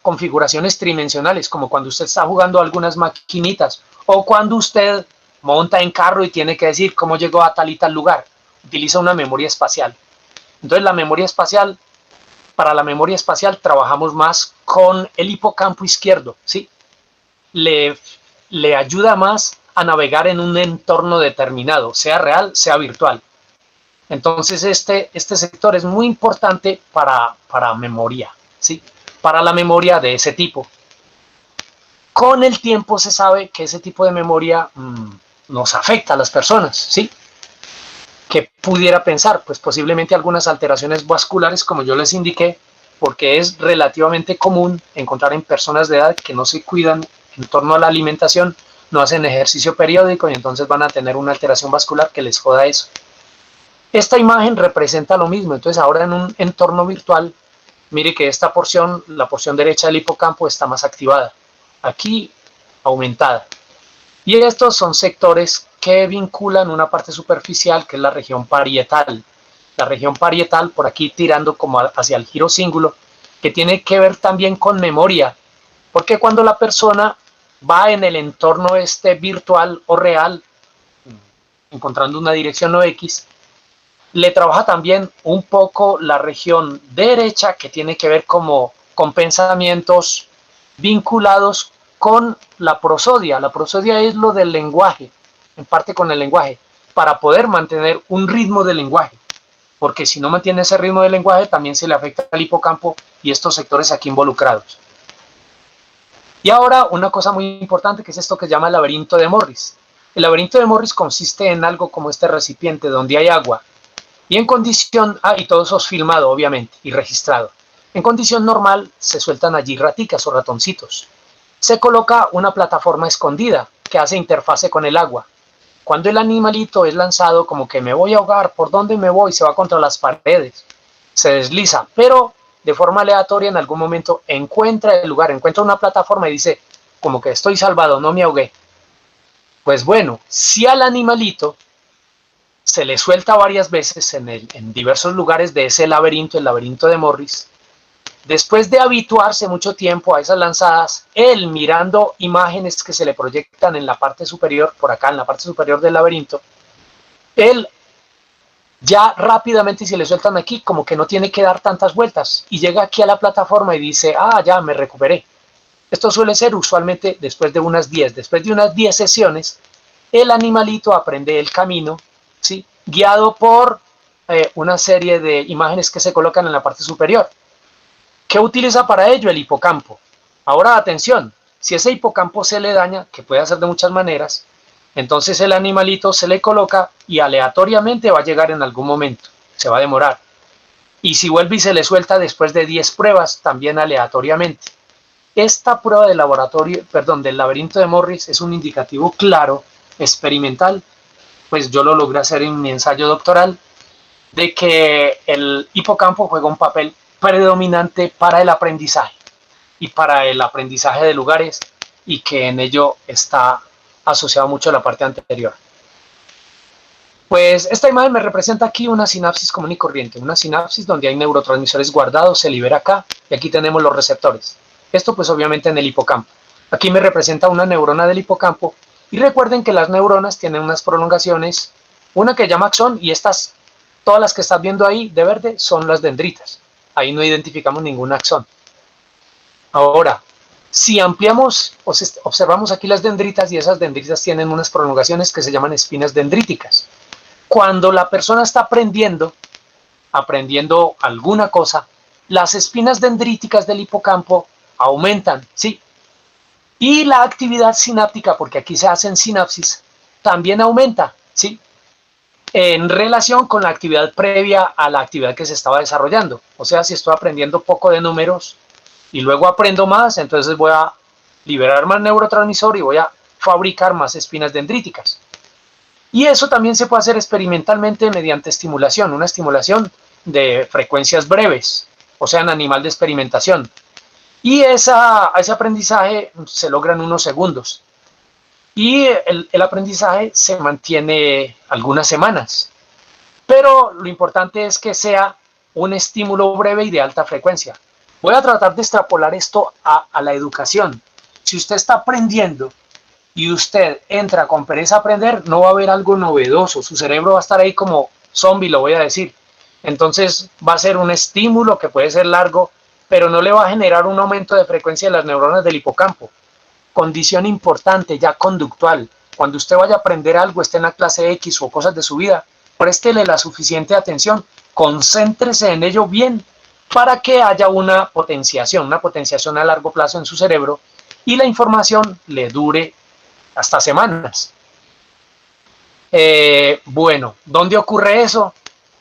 configuraciones tridimensionales, como cuando usted está jugando algunas maquinitas, o cuando usted monta en carro y tiene que decir cómo llegó a tal y tal lugar. Utiliza una memoria espacial. Entonces la memoria espacial, para la memoria espacial trabajamos más con el hipocampo izquierdo, ¿sí? Le ayuda más a navegar en un entorno determinado, sea real, sea virtual. Entonces este sector es muy importante para memoria, ¿sí? Para la memoria de ese tipo. Con el tiempo se sabe que ese tipo de memoria nos afecta a las personas, ¿sí? ¿Qué pudiera pensar? Pues posiblemente algunas alteraciones vasculares, como yo les indiqué, porque es relativamente común encontrar en personas de edad que no se cuidan en torno a la alimentación, no hacen ejercicio periódico y entonces van a tener una alteración vascular que les joda eso. Esta imagen representa lo mismo, entonces ahora en un entorno virtual, mire que esta porción, la porción derecha del hipocampo está más activada, aquí aumentada. Y estos son sectores que vinculan una parte superficial que es la región parietal. La región parietal por aquí tirando como hacia el giro cíngulo, que tiene que ver también con memoria, porque cuando la persona va en el entorno virtual o real, encontrando una dirección o X, le trabaja también un poco la región derecha que tiene que ver como con pensamientos vinculados con la prosodia. La prosodia es lo del lenguaje, en parte con el lenguaje, para poder mantener un ritmo de lenguaje, porque si no mantiene ese ritmo de lenguaje también se le afecta al hipocampo y estos sectores aquí involucrados. Y ahora una cosa muy importante que es esto que se llama el laberinto de Morris. El laberinto de Morris consiste en algo como este recipiente donde hay agua y en condición, y todo eso es filmado obviamente y registrado. En condición normal se sueltan allí raticas o ratoncitos. Se coloca una plataforma escondida que hace interfase con el agua. Cuando el animalito es lanzado como que me voy a ahogar, ¿por dónde me voy? Se va contra las paredes, se desliza, pero de forma aleatoria en algún momento encuentra el lugar, encuentra una plataforma y dice como que estoy salvado, no me ahogué. Pues bueno, si al animalito se le suelta varias veces en diversos lugares de ese laberinto, el laberinto de Morris, después de habituarse mucho tiempo a esas lanzadas, él mirando imágenes que se le proyectan en la parte superior, por acá en la parte superior del laberinto, él ya rápidamente se le sueltan aquí, como que no tiene que dar tantas vueltas, y llega aquí a la plataforma y dice, ya me recuperé. Esto suele ser usualmente después de unas 10 sesiones, el animalito aprende el camino, ¿sí? Guiado por una serie de imágenes que se colocan en la parte superior. ¿Qué utiliza para ello? El hipocampo. Ahora atención, si ese hipocampo se le daña, que puede hacer de muchas maneras, entonces el animalito se le coloca y aleatoriamente va a llegar en algún momento, se va a demorar. Y si vuelve y se le suelta después de 10 pruebas, también aleatoriamente. Esta prueba de laboratorio, del laberinto de Morris es un indicativo claro, experimental, pues yo lo logré hacer en mi ensayo doctoral, de que el hipocampo juega un papel predominante para el aprendizaje y para el aprendizaje de lugares, y que en ello está asociado mucho a la parte anterior. Pues esta imagen me representa aquí una sinapsis común y corriente, una sinapsis donde hay neurotransmisores guardados, se libera acá, y aquí tenemos los receptores. Esto pues obviamente en el hipocampo. Aquí me representa una neurona del hipocampo, y recuerden que las neuronas tienen unas prolongaciones, una que llama axón, y estas, todas las que estás viendo ahí de verde, son las dendritas. Ahí no identificamos ningún axón. Ahora, si ampliamos, observamos aquí las dendritas, y esas dendritas tienen unas prolongaciones que se llaman espinas dendríticas. Cuando la persona está aprendiendo alguna cosa, las espinas dendríticas del hipocampo aumentan, ¿sí? Y la actividad sináptica, porque aquí se hacen sinapsis, también aumenta, ¿sí? En relación con la actividad previa a la actividad que se estaba desarrollando. O sea, si estoy aprendiendo poco de números y luego aprendo más, entonces voy a liberar más neurotransmisor y voy a fabricar más espinas dendríticas. Y eso también se puede hacer experimentalmente mediante estimulación, una estimulación de frecuencias breves, o sea, en animal de experimentación. Y ese aprendizaje se logra en unos segundos. Y el aprendizaje se mantiene algunas semanas. Pero lo importante es que sea un estímulo breve y de alta frecuencia. Voy a tratar de extrapolar esto a la educación. Si usted está aprendiendo y usted entra con pereza a aprender, no va a haber algo novedoso. Su cerebro va a estar ahí como zombie, lo voy a decir. Entonces va a ser un estímulo que puede ser largo, pero no le va a generar un aumento de frecuencia de las neuronas del hipocampo. Condición importante, ya conductual. Cuando usted vaya a aprender algo, esté en la clase X o cosas de su vida, préstele la suficiente atención, concéntrese en ello bien para que haya una potenciación a largo plazo en su cerebro y la información le dure hasta semanas. Bueno, ¿dónde ocurre eso?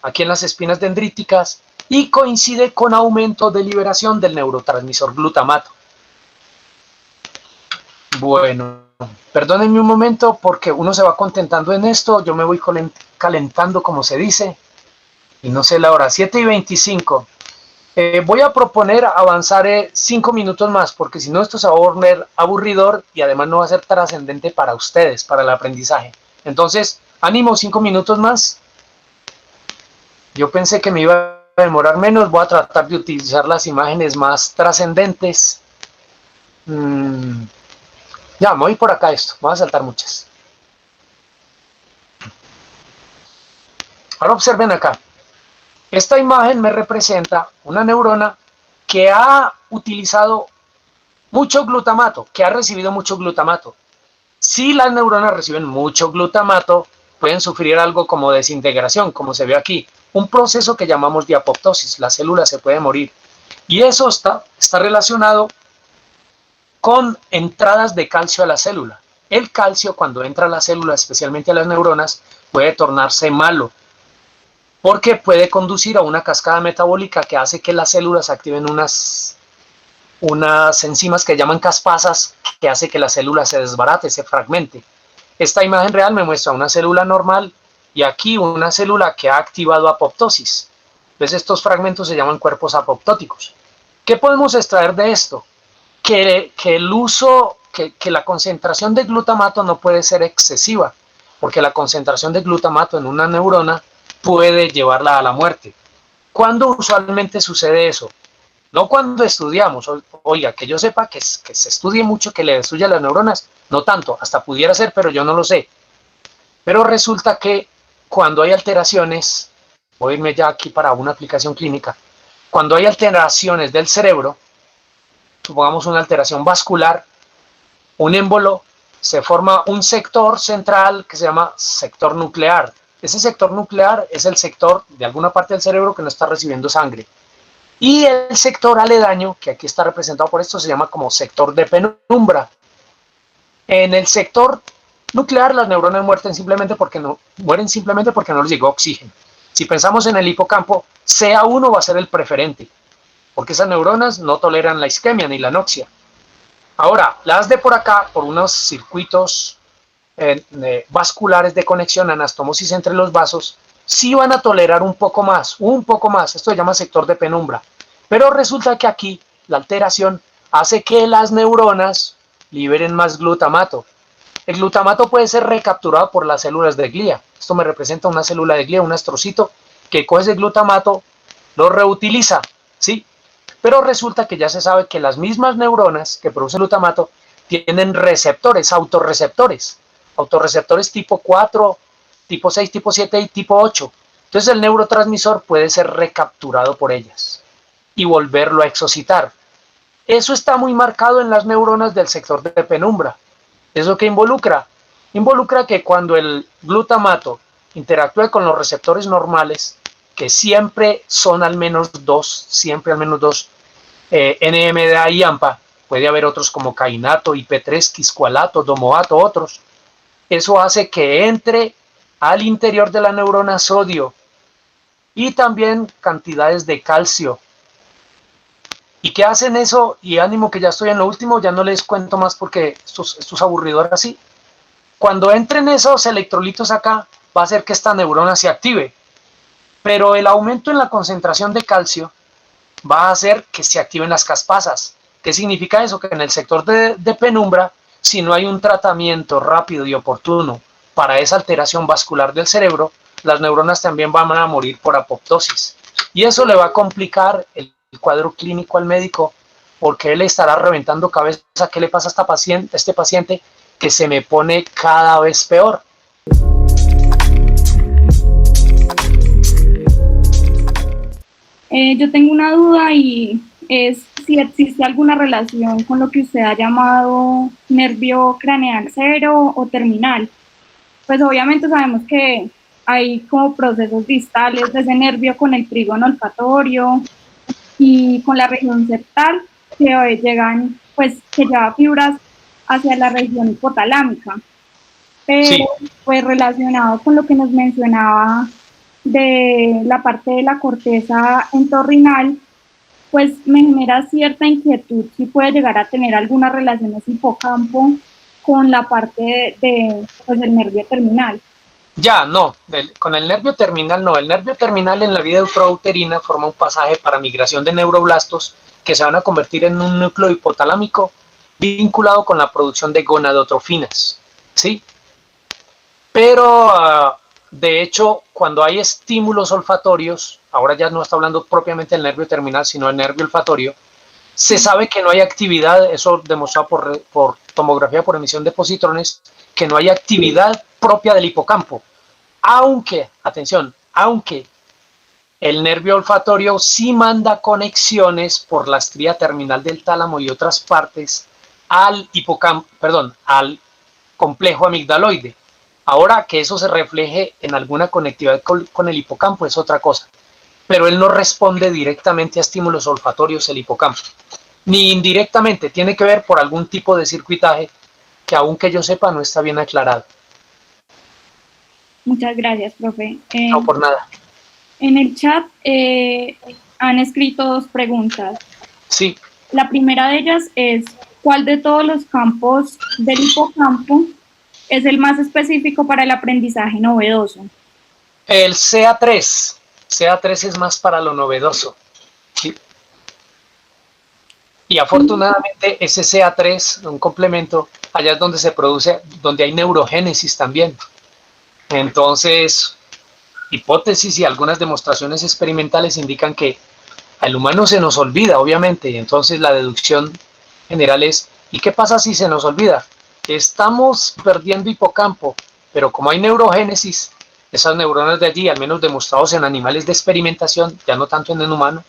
Aquí en las espinas dendríticas y coincide con aumento de liberación del neurotransmisor glutamato. Bueno, perdónenme un momento porque uno se va contentando en esto, yo me voy calentando como se dice, y no sé la hora, 7:25. Voy a proponer avanzar 5 minutos más, porque si no esto se va a volver aburridor y además no va a ser trascendente para ustedes, para el aprendizaje. Entonces, ánimo, 5 minutos más. Yo pensé que me iba a demorar menos, voy a tratar de utilizar las imágenes más trascendentes. Ya, me voy por acá esto, voy a saltar muchas. Ahora observen acá. Esta imagen me representa una neurona que ha utilizado mucho glutamato, que ha recibido mucho glutamato. Si las neuronas reciben mucho glutamato, pueden sufrir algo como desintegración, como se ve aquí. Un proceso que llamamos de apoptosis, la célula se puede morir. Y eso está relacionado con entradas de calcio a la célula. El calcio, cuando entra a la célula, especialmente a las neuronas, puede tornarse malo, porque puede conducir a una cascada metabólica que hace que las células activen unas enzimas que llaman caspasas, que hace que la célula se desbarate, se fragmente. Esta imagen real me muestra una célula normal y aquí una célula que ha activado apoptosis. Entonces estos fragmentos se llaman cuerpos apoptóticos. ¿Qué podemos extraer de esto? Que la concentración de glutamato no puede ser excesiva, porque la concentración de glutamato en una neurona puede llevarla a la muerte. ¿Cuándo usualmente sucede eso? No cuando estudiamos, oiga, que yo sepa que se estudie mucho, que le destruya las neuronas, no tanto, hasta pudiera ser, pero yo no lo sé. Pero resulta que cuando hay alteraciones, voy a irme ya aquí para una aplicación clínica, cuando hay alteraciones del cerebro, supongamos una alteración vascular, un émbolo, se forma un sector central que se llama sector nuclear. Ese sector nuclear es el sector de alguna parte del cerebro que no está recibiendo sangre. Y el sector aledaño, que aquí está representado por esto, se llama como sector de penumbra. En el sector nuclear las neuronas mueren simplemente porque no les llegó oxígeno. Si pensamos en el hipocampo, CA1 va a ser el preferente, porque esas neuronas no toleran la isquemia ni la anoxia. Ahora, las de por acá, por unos circuitos vasculares de conexión, anastomosis entre los vasos, sí van a tolerar un poco más, esto se llama sector de penumbra, pero resulta que aquí la alteración hace que las neuronas liberen más glutamato. El glutamato puede ser recapturado por las células de glía, esto me representa una célula de glía, un astrocito que coge ese glutamato, lo reutiliza, ¿sí? Pero resulta que ya se sabe que las mismas neuronas que producen glutamato tienen receptores, autorreceptores tipo 4, tipo 6, tipo 7 y tipo 8. Entonces el neurotransmisor puede ser recapturado por ellas y volverlo a exocitar. Eso está muy marcado en las neuronas del sector de penumbra. ¿Eso qué involucra? Involucra que cuando el glutamato interactúe con los receptores normales, que siempre son al menos dos, NMDA y AMPA, puede haber otros como cainato, IP3, quiscualato, domoato, otros. Eso hace que entre al interior de la neurona sodio y también cantidades de calcio. ¿Y qué hacen eso? Y ánimo que ya estoy en lo último, ya no les cuento más porque esto es aburrido ahora sí. Cuando entren esos electrolitos acá, va a hacer que esta neurona se active, pero el aumento en la concentración de calcio va a hacer que se activen las caspasas. ¿Qué significa eso? Que en el sector de penumbra, si no hay un tratamiento rápido y oportuno para esa alteración vascular del cerebro, las neuronas también van a morir por apoptosis. Y eso le va a complicar el cuadro clínico al médico, porque él estará reventando cabeza. ¿Qué le pasa a este paciente que se me pone cada vez peor? Yo tengo una duda y es si existe alguna relación con lo que usted ha llamado nervio craneal cero o terminal. Pues obviamente sabemos que hay como procesos distales de ese nervio con el trígono olfatorio y con la región septal que llegan, pues que lleva fibras hacia la región hipotalámica. Pero Sí. pues relacionado con lo que nos mencionaba de la parte de la corteza entorrinal, pues me genera cierta inquietud si puede llegar a tener alguna relación ese hipocampo con la parte pues, del nervio terminal. Ya, no, con el nervio terminal no. El nervio terminal en la vida intrauterina forma un pasaje para migración de neuroblastos que se van a convertir en un núcleo hipotalámico vinculado con la producción de gonadotrofinas, ¿sí? Pero, de hecho, cuando hay estímulos olfatorios, ahora ya no está hablando propiamente del nervio terminal, sino del nervio olfatorio, se sabe que no hay actividad, eso demostrado por tomografía por emisión de positrones, que no hay actividad propia del hipocampo. Aunque, atención, aunque el nervio olfatorio sí manda conexiones por la estría terminal del tálamo y otras partes al hipocampo, perdón, al complejo amigdaloide. Ahora que eso se refleje en alguna conectividad con el hipocampo es otra cosa, pero él no responde directamente a estímulos olfatorios el hipocampo, ni indirectamente, tiene que ver por algún tipo de circuitaje que aunque yo sepa no está bien aclarado. Muchas gracias, profe. No por nada. En el chat han escrito dos preguntas. Sí. La primera de ellas es, ¿cuál de todos los campos del hipocampo es el más específico para el aprendizaje novedoso? El CA3. CA3 es más para lo novedoso. ¿Sí? Y afortunadamente ese CA3, un complemento, allá es donde se produce, donde hay neurogénesis también. Entonces, hipótesis y algunas demostraciones experimentales indican que al humano se nos olvida, obviamente, y entonces la deducción general es, ¿y qué pasa si se nos olvida? Estamos perdiendo hipocampo, pero como hay neurogénesis, esas neuronas de allí, al menos demostrados en animales de experimentación, ya no tanto en el humano,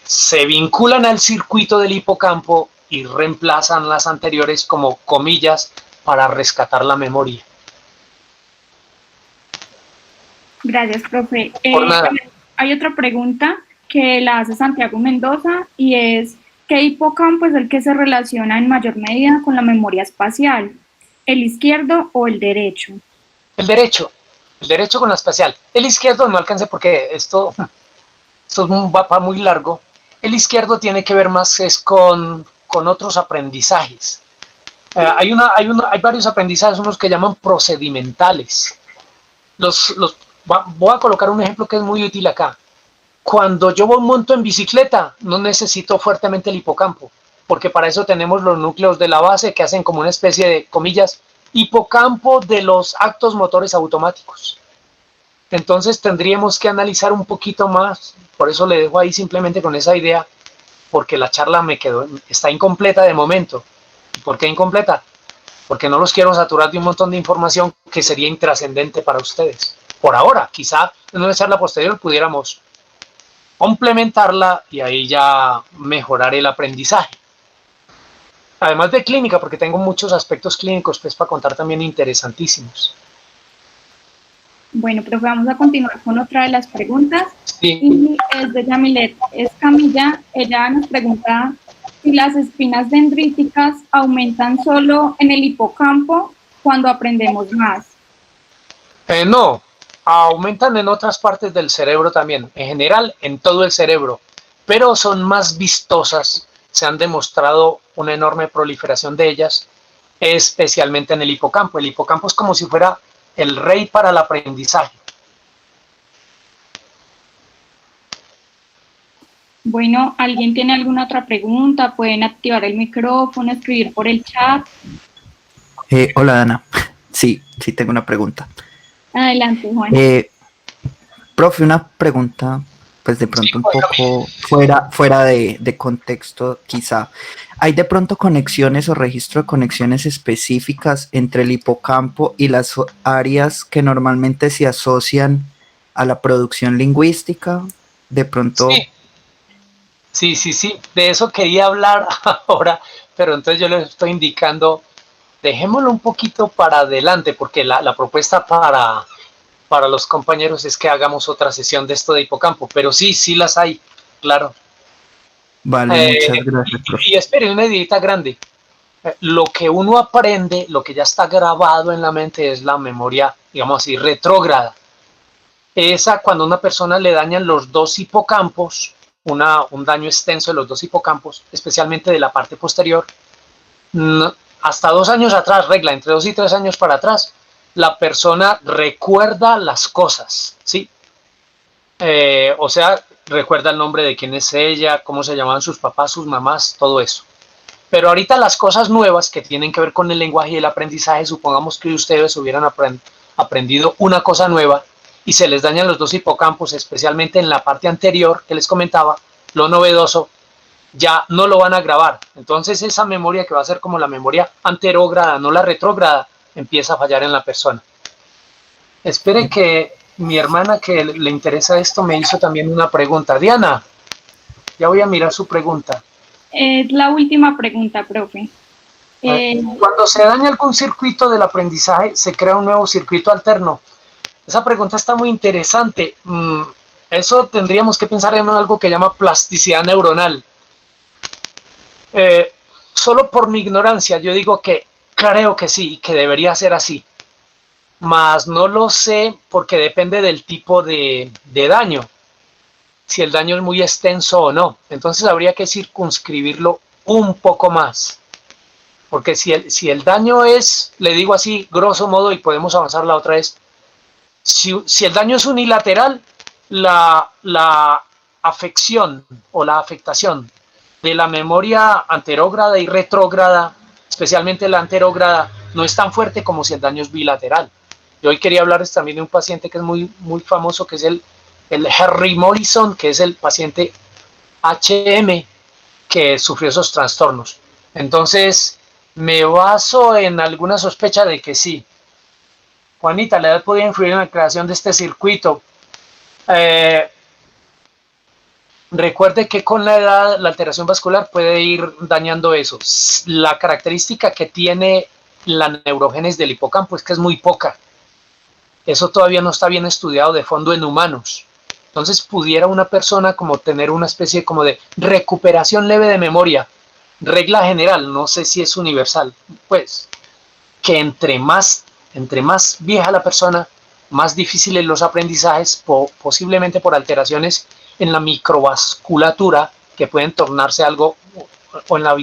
se vinculan al circuito del hipocampo y reemplazan las anteriores como comillas para rescatar la memoria. Gracias, profe. Por nada. Hay otra pregunta que la hace Santiago Mendoza y es, ¿qué hipocampo es el que se relaciona en mayor medida con la memoria espacial? ¿El izquierdo o el derecho? El derecho con la espacial. El izquierdo no alcance porque esto va muy largo. El izquierdo tiene que ver más es con otros aprendizajes. Hay varios aprendizajes, unos que llaman procedimentales. Voy a colocar un ejemplo que es muy útil acá. Cuando yo monto en bicicleta, no necesito fuertemente el hipocampo, porque para eso tenemos los núcleos de la base que hacen como una especie de, comillas, hipocampo de los actos motores automáticos. Entonces tendríamos que analizar un poquito más, por eso le dejo ahí simplemente con esa idea, porque la charla está incompleta de momento. ¿Por qué incompleta? Porque no los quiero saturar de un montón de información que sería intrascendente para ustedes. Por ahora, quizá en una charla posterior pudiéramos complementarla y ahí ya mejorar el aprendizaje. Además de clínica, porque tengo muchos aspectos clínicos pues para contar también interesantísimos. Bueno, profe, vamos a continuar con otra de las preguntas. Sí. Y es de Yamilet Escamilla. Ella nos pregunta si las espinas dendríticas aumentan solo en el hipocampo cuando aprendemos más. No, aumentan en otras partes del cerebro también, en general en todo el cerebro, pero son más vistosas, se han demostrado una enorme proliferación de ellas especialmente en el hipocampo. El hipocampo es como si fuera el rey para el aprendizaje. Bueno, ¿alguien tiene alguna otra pregunta? Pueden activar el micrófono, escribir por el chat. Hola, Dana. Sí, tengo una pregunta. Adelante, Juan. Profe, una pregunta, pues de pronto un poco fuera de contexto, quizá. ¿Hay de pronto conexiones o registro de conexiones específicas entre el hipocampo y las áreas que normalmente se asocian a la producción lingüística? De pronto... Sí, de eso quería hablar ahora, pero entonces yo les estoy indicando, dejémoslo un poquito para adelante, porque la propuesta para los compañeros es que hagamos otra sesión de esto de hipocampo, pero sí las hay, claro. Vale, muchas gracias, profe. Y espere, una ideita grande. Lo que uno aprende, lo que ya está grabado en la mente es la memoria, digamos así, retrógrada. Esa, cuando a una persona le dañan los dos hipocampos, un daño extenso de los dos hipocampos, especialmente de la parte posterior, hasta 2 años atrás, regla, entre 2 y 3 años para atrás, la persona recuerda las cosas, ¿sí? O sea, recuerda el nombre de quién es ella, cómo se llamaban sus papás, sus mamás, todo eso. Pero ahorita las cosas nuevas que tienen que ver con el lenguaje y el aprendizaje, supongamos que ustedes hubieran aprendido una cosa nueva y se les dañan los dos hipocampos, especialmente en la parte anterior que les comentaba, lo novedoso, ya no lo van a grabar. Entonces esa memoria que va a ser como la memoria anterógrada, no la retrógrada, empieza a fallar en la persona. Espere que mi hermana que le interesa esto me hizo también una pregunta. Diana, ya voy a mirar su pregunta. Es la última pregunta, profe. Cuando se daña algún circuito del aprendizaje, se crea un nuevo circuito alterno. Esa pregunta está muy interesante. Eso tendríamos que pensar en algo que llama plasticidad neuronal. Solo por mi ignorancia, yo digo que creo que sí, que debería ser así. Mas no lo sé porque depende del tipo de daño. Si el daño es muy extenso o no. Entonces habría que circunscribirlo un poco más. Porque si el daño es, le digo así, grosso modo, y podemos avanzar la otra vez, si el daño es unilateral, la afección o la afectación de la memoria anterógrada y retrógrada, especialmente la anterógrada, no es tan fuerte como si el daño es bilateral. Yo hoy quería hablarles también de un paciente que es muy famoso, que es el Henry Morrison, que es el paciente HM que sufrió esos trastornos. Entonces, me baso en alguna sospecha de que sí. Juanita, la edad podría influir en la creación de este circuito. Recuerde que con la edad la alteración vascular puede ir dañando eso. La característica que tiene la neurogénesis del hipocampo es que es muy poca. Eso todavía no está bien estudiado de fondo en humanos. Entonces pudiera una persona como tener una especie como de recuperación leve de memoria. Regla general, no sé si es universal, pues que entre más vieja la persona, más difíciles los aprendizajes, posiblemente por alteraciones en la microvasculatura, que pueden tornarse algo, o en la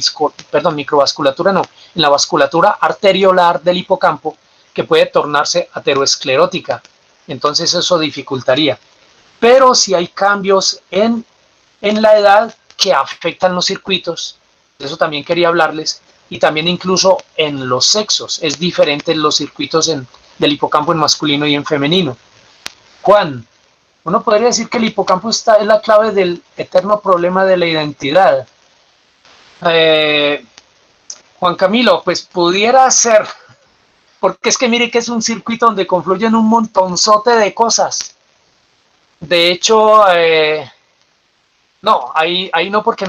microvasculatura no, en la vasculatura arteriolar del hipocampo, que puede tornarse ateroesclerótica. Entonces eso dificultaría. Pero si hay cambios en la edad que afectan los circuitos, de eso también quería hablarles, y también incluso en los sexos, es diferente los circuitos del hipocampo en masculino y en femenino. Juan, uno podría decir que el hipocampo es la clave del eterno problema de la identidad. Juan Camilo, pues pudiera ser, porque es que mire que es un circuito donde confluyen un montonzote de cosas. De hecho, no, ahí no, porque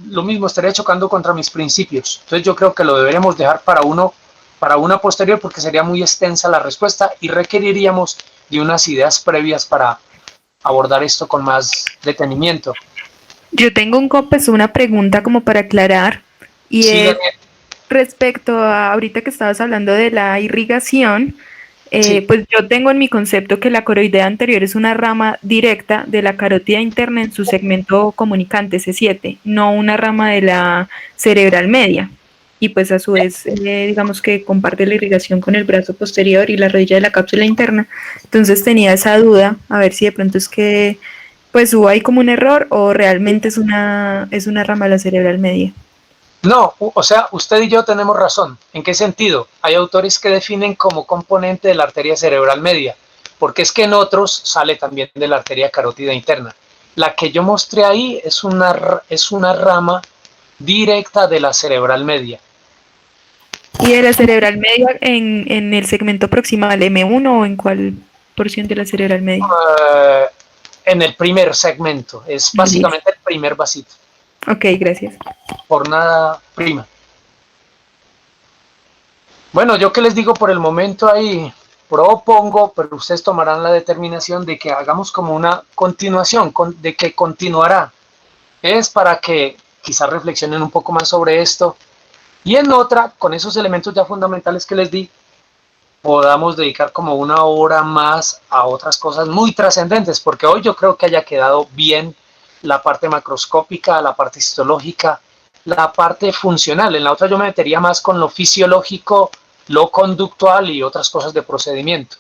lo mismo estaría chocando contra mis principios. Entonces yo creo que lo deberíamos dejar para una posterior, porque sería muy extensa la respuesta y requeriríamos de unas ideas previas para abordar esto con más detenimiento. Yo tengo una pregunta como para aclarar, y Sí, es respecto a ahorita que estabas hablando de la irrigación. Sí. Pues yo tengo en mi concepto que la coroidea anterior es una rama directa de la carótida interna en su segmento comunicante C7, no una rama de la cerebral media. y pues a su vez digamos que comparte la irrigación con el brazo posterior y la rodilla de la cápsula interna. Entonces tenía esa duda, a ver si de pronto es que pues hubo ahí como un error o realmente es una rama de la cerebral media. No, o sea, usted y yo tenemos razón. ¿En qué sentido? Hay autores que definen como componente de la arteria cerebral media, porque es que en otros sale también de la arteria carótida interna. La que yo mostré ahí es una rama directa de la cerebral media. ¿Y de la cerebral media en el segmento proximal M1 o en cuál porción de la cerebral media? En el primer segmento, es básicamente el primer vasito. Ok, gracias. Por nada prima. Bueno, yo que les digo por el momento ahí, propongo, pero ustedes tomarán la determinación de que hagamos como una continuación, de que continuará. Es para que quizás reflexionen un poco más sobre esto y en otra, con esos elementos ya fundamentales que les di, podamos dedicar como una hora más a otras cosas muy trascendentes, porque hoy yo creo que haya quedado bien la parte macroscópica, la parte histológica, la parte funcional. En la otra yo me metería más con lo fisiológico, lo conductual y otras cosas de procedimiento.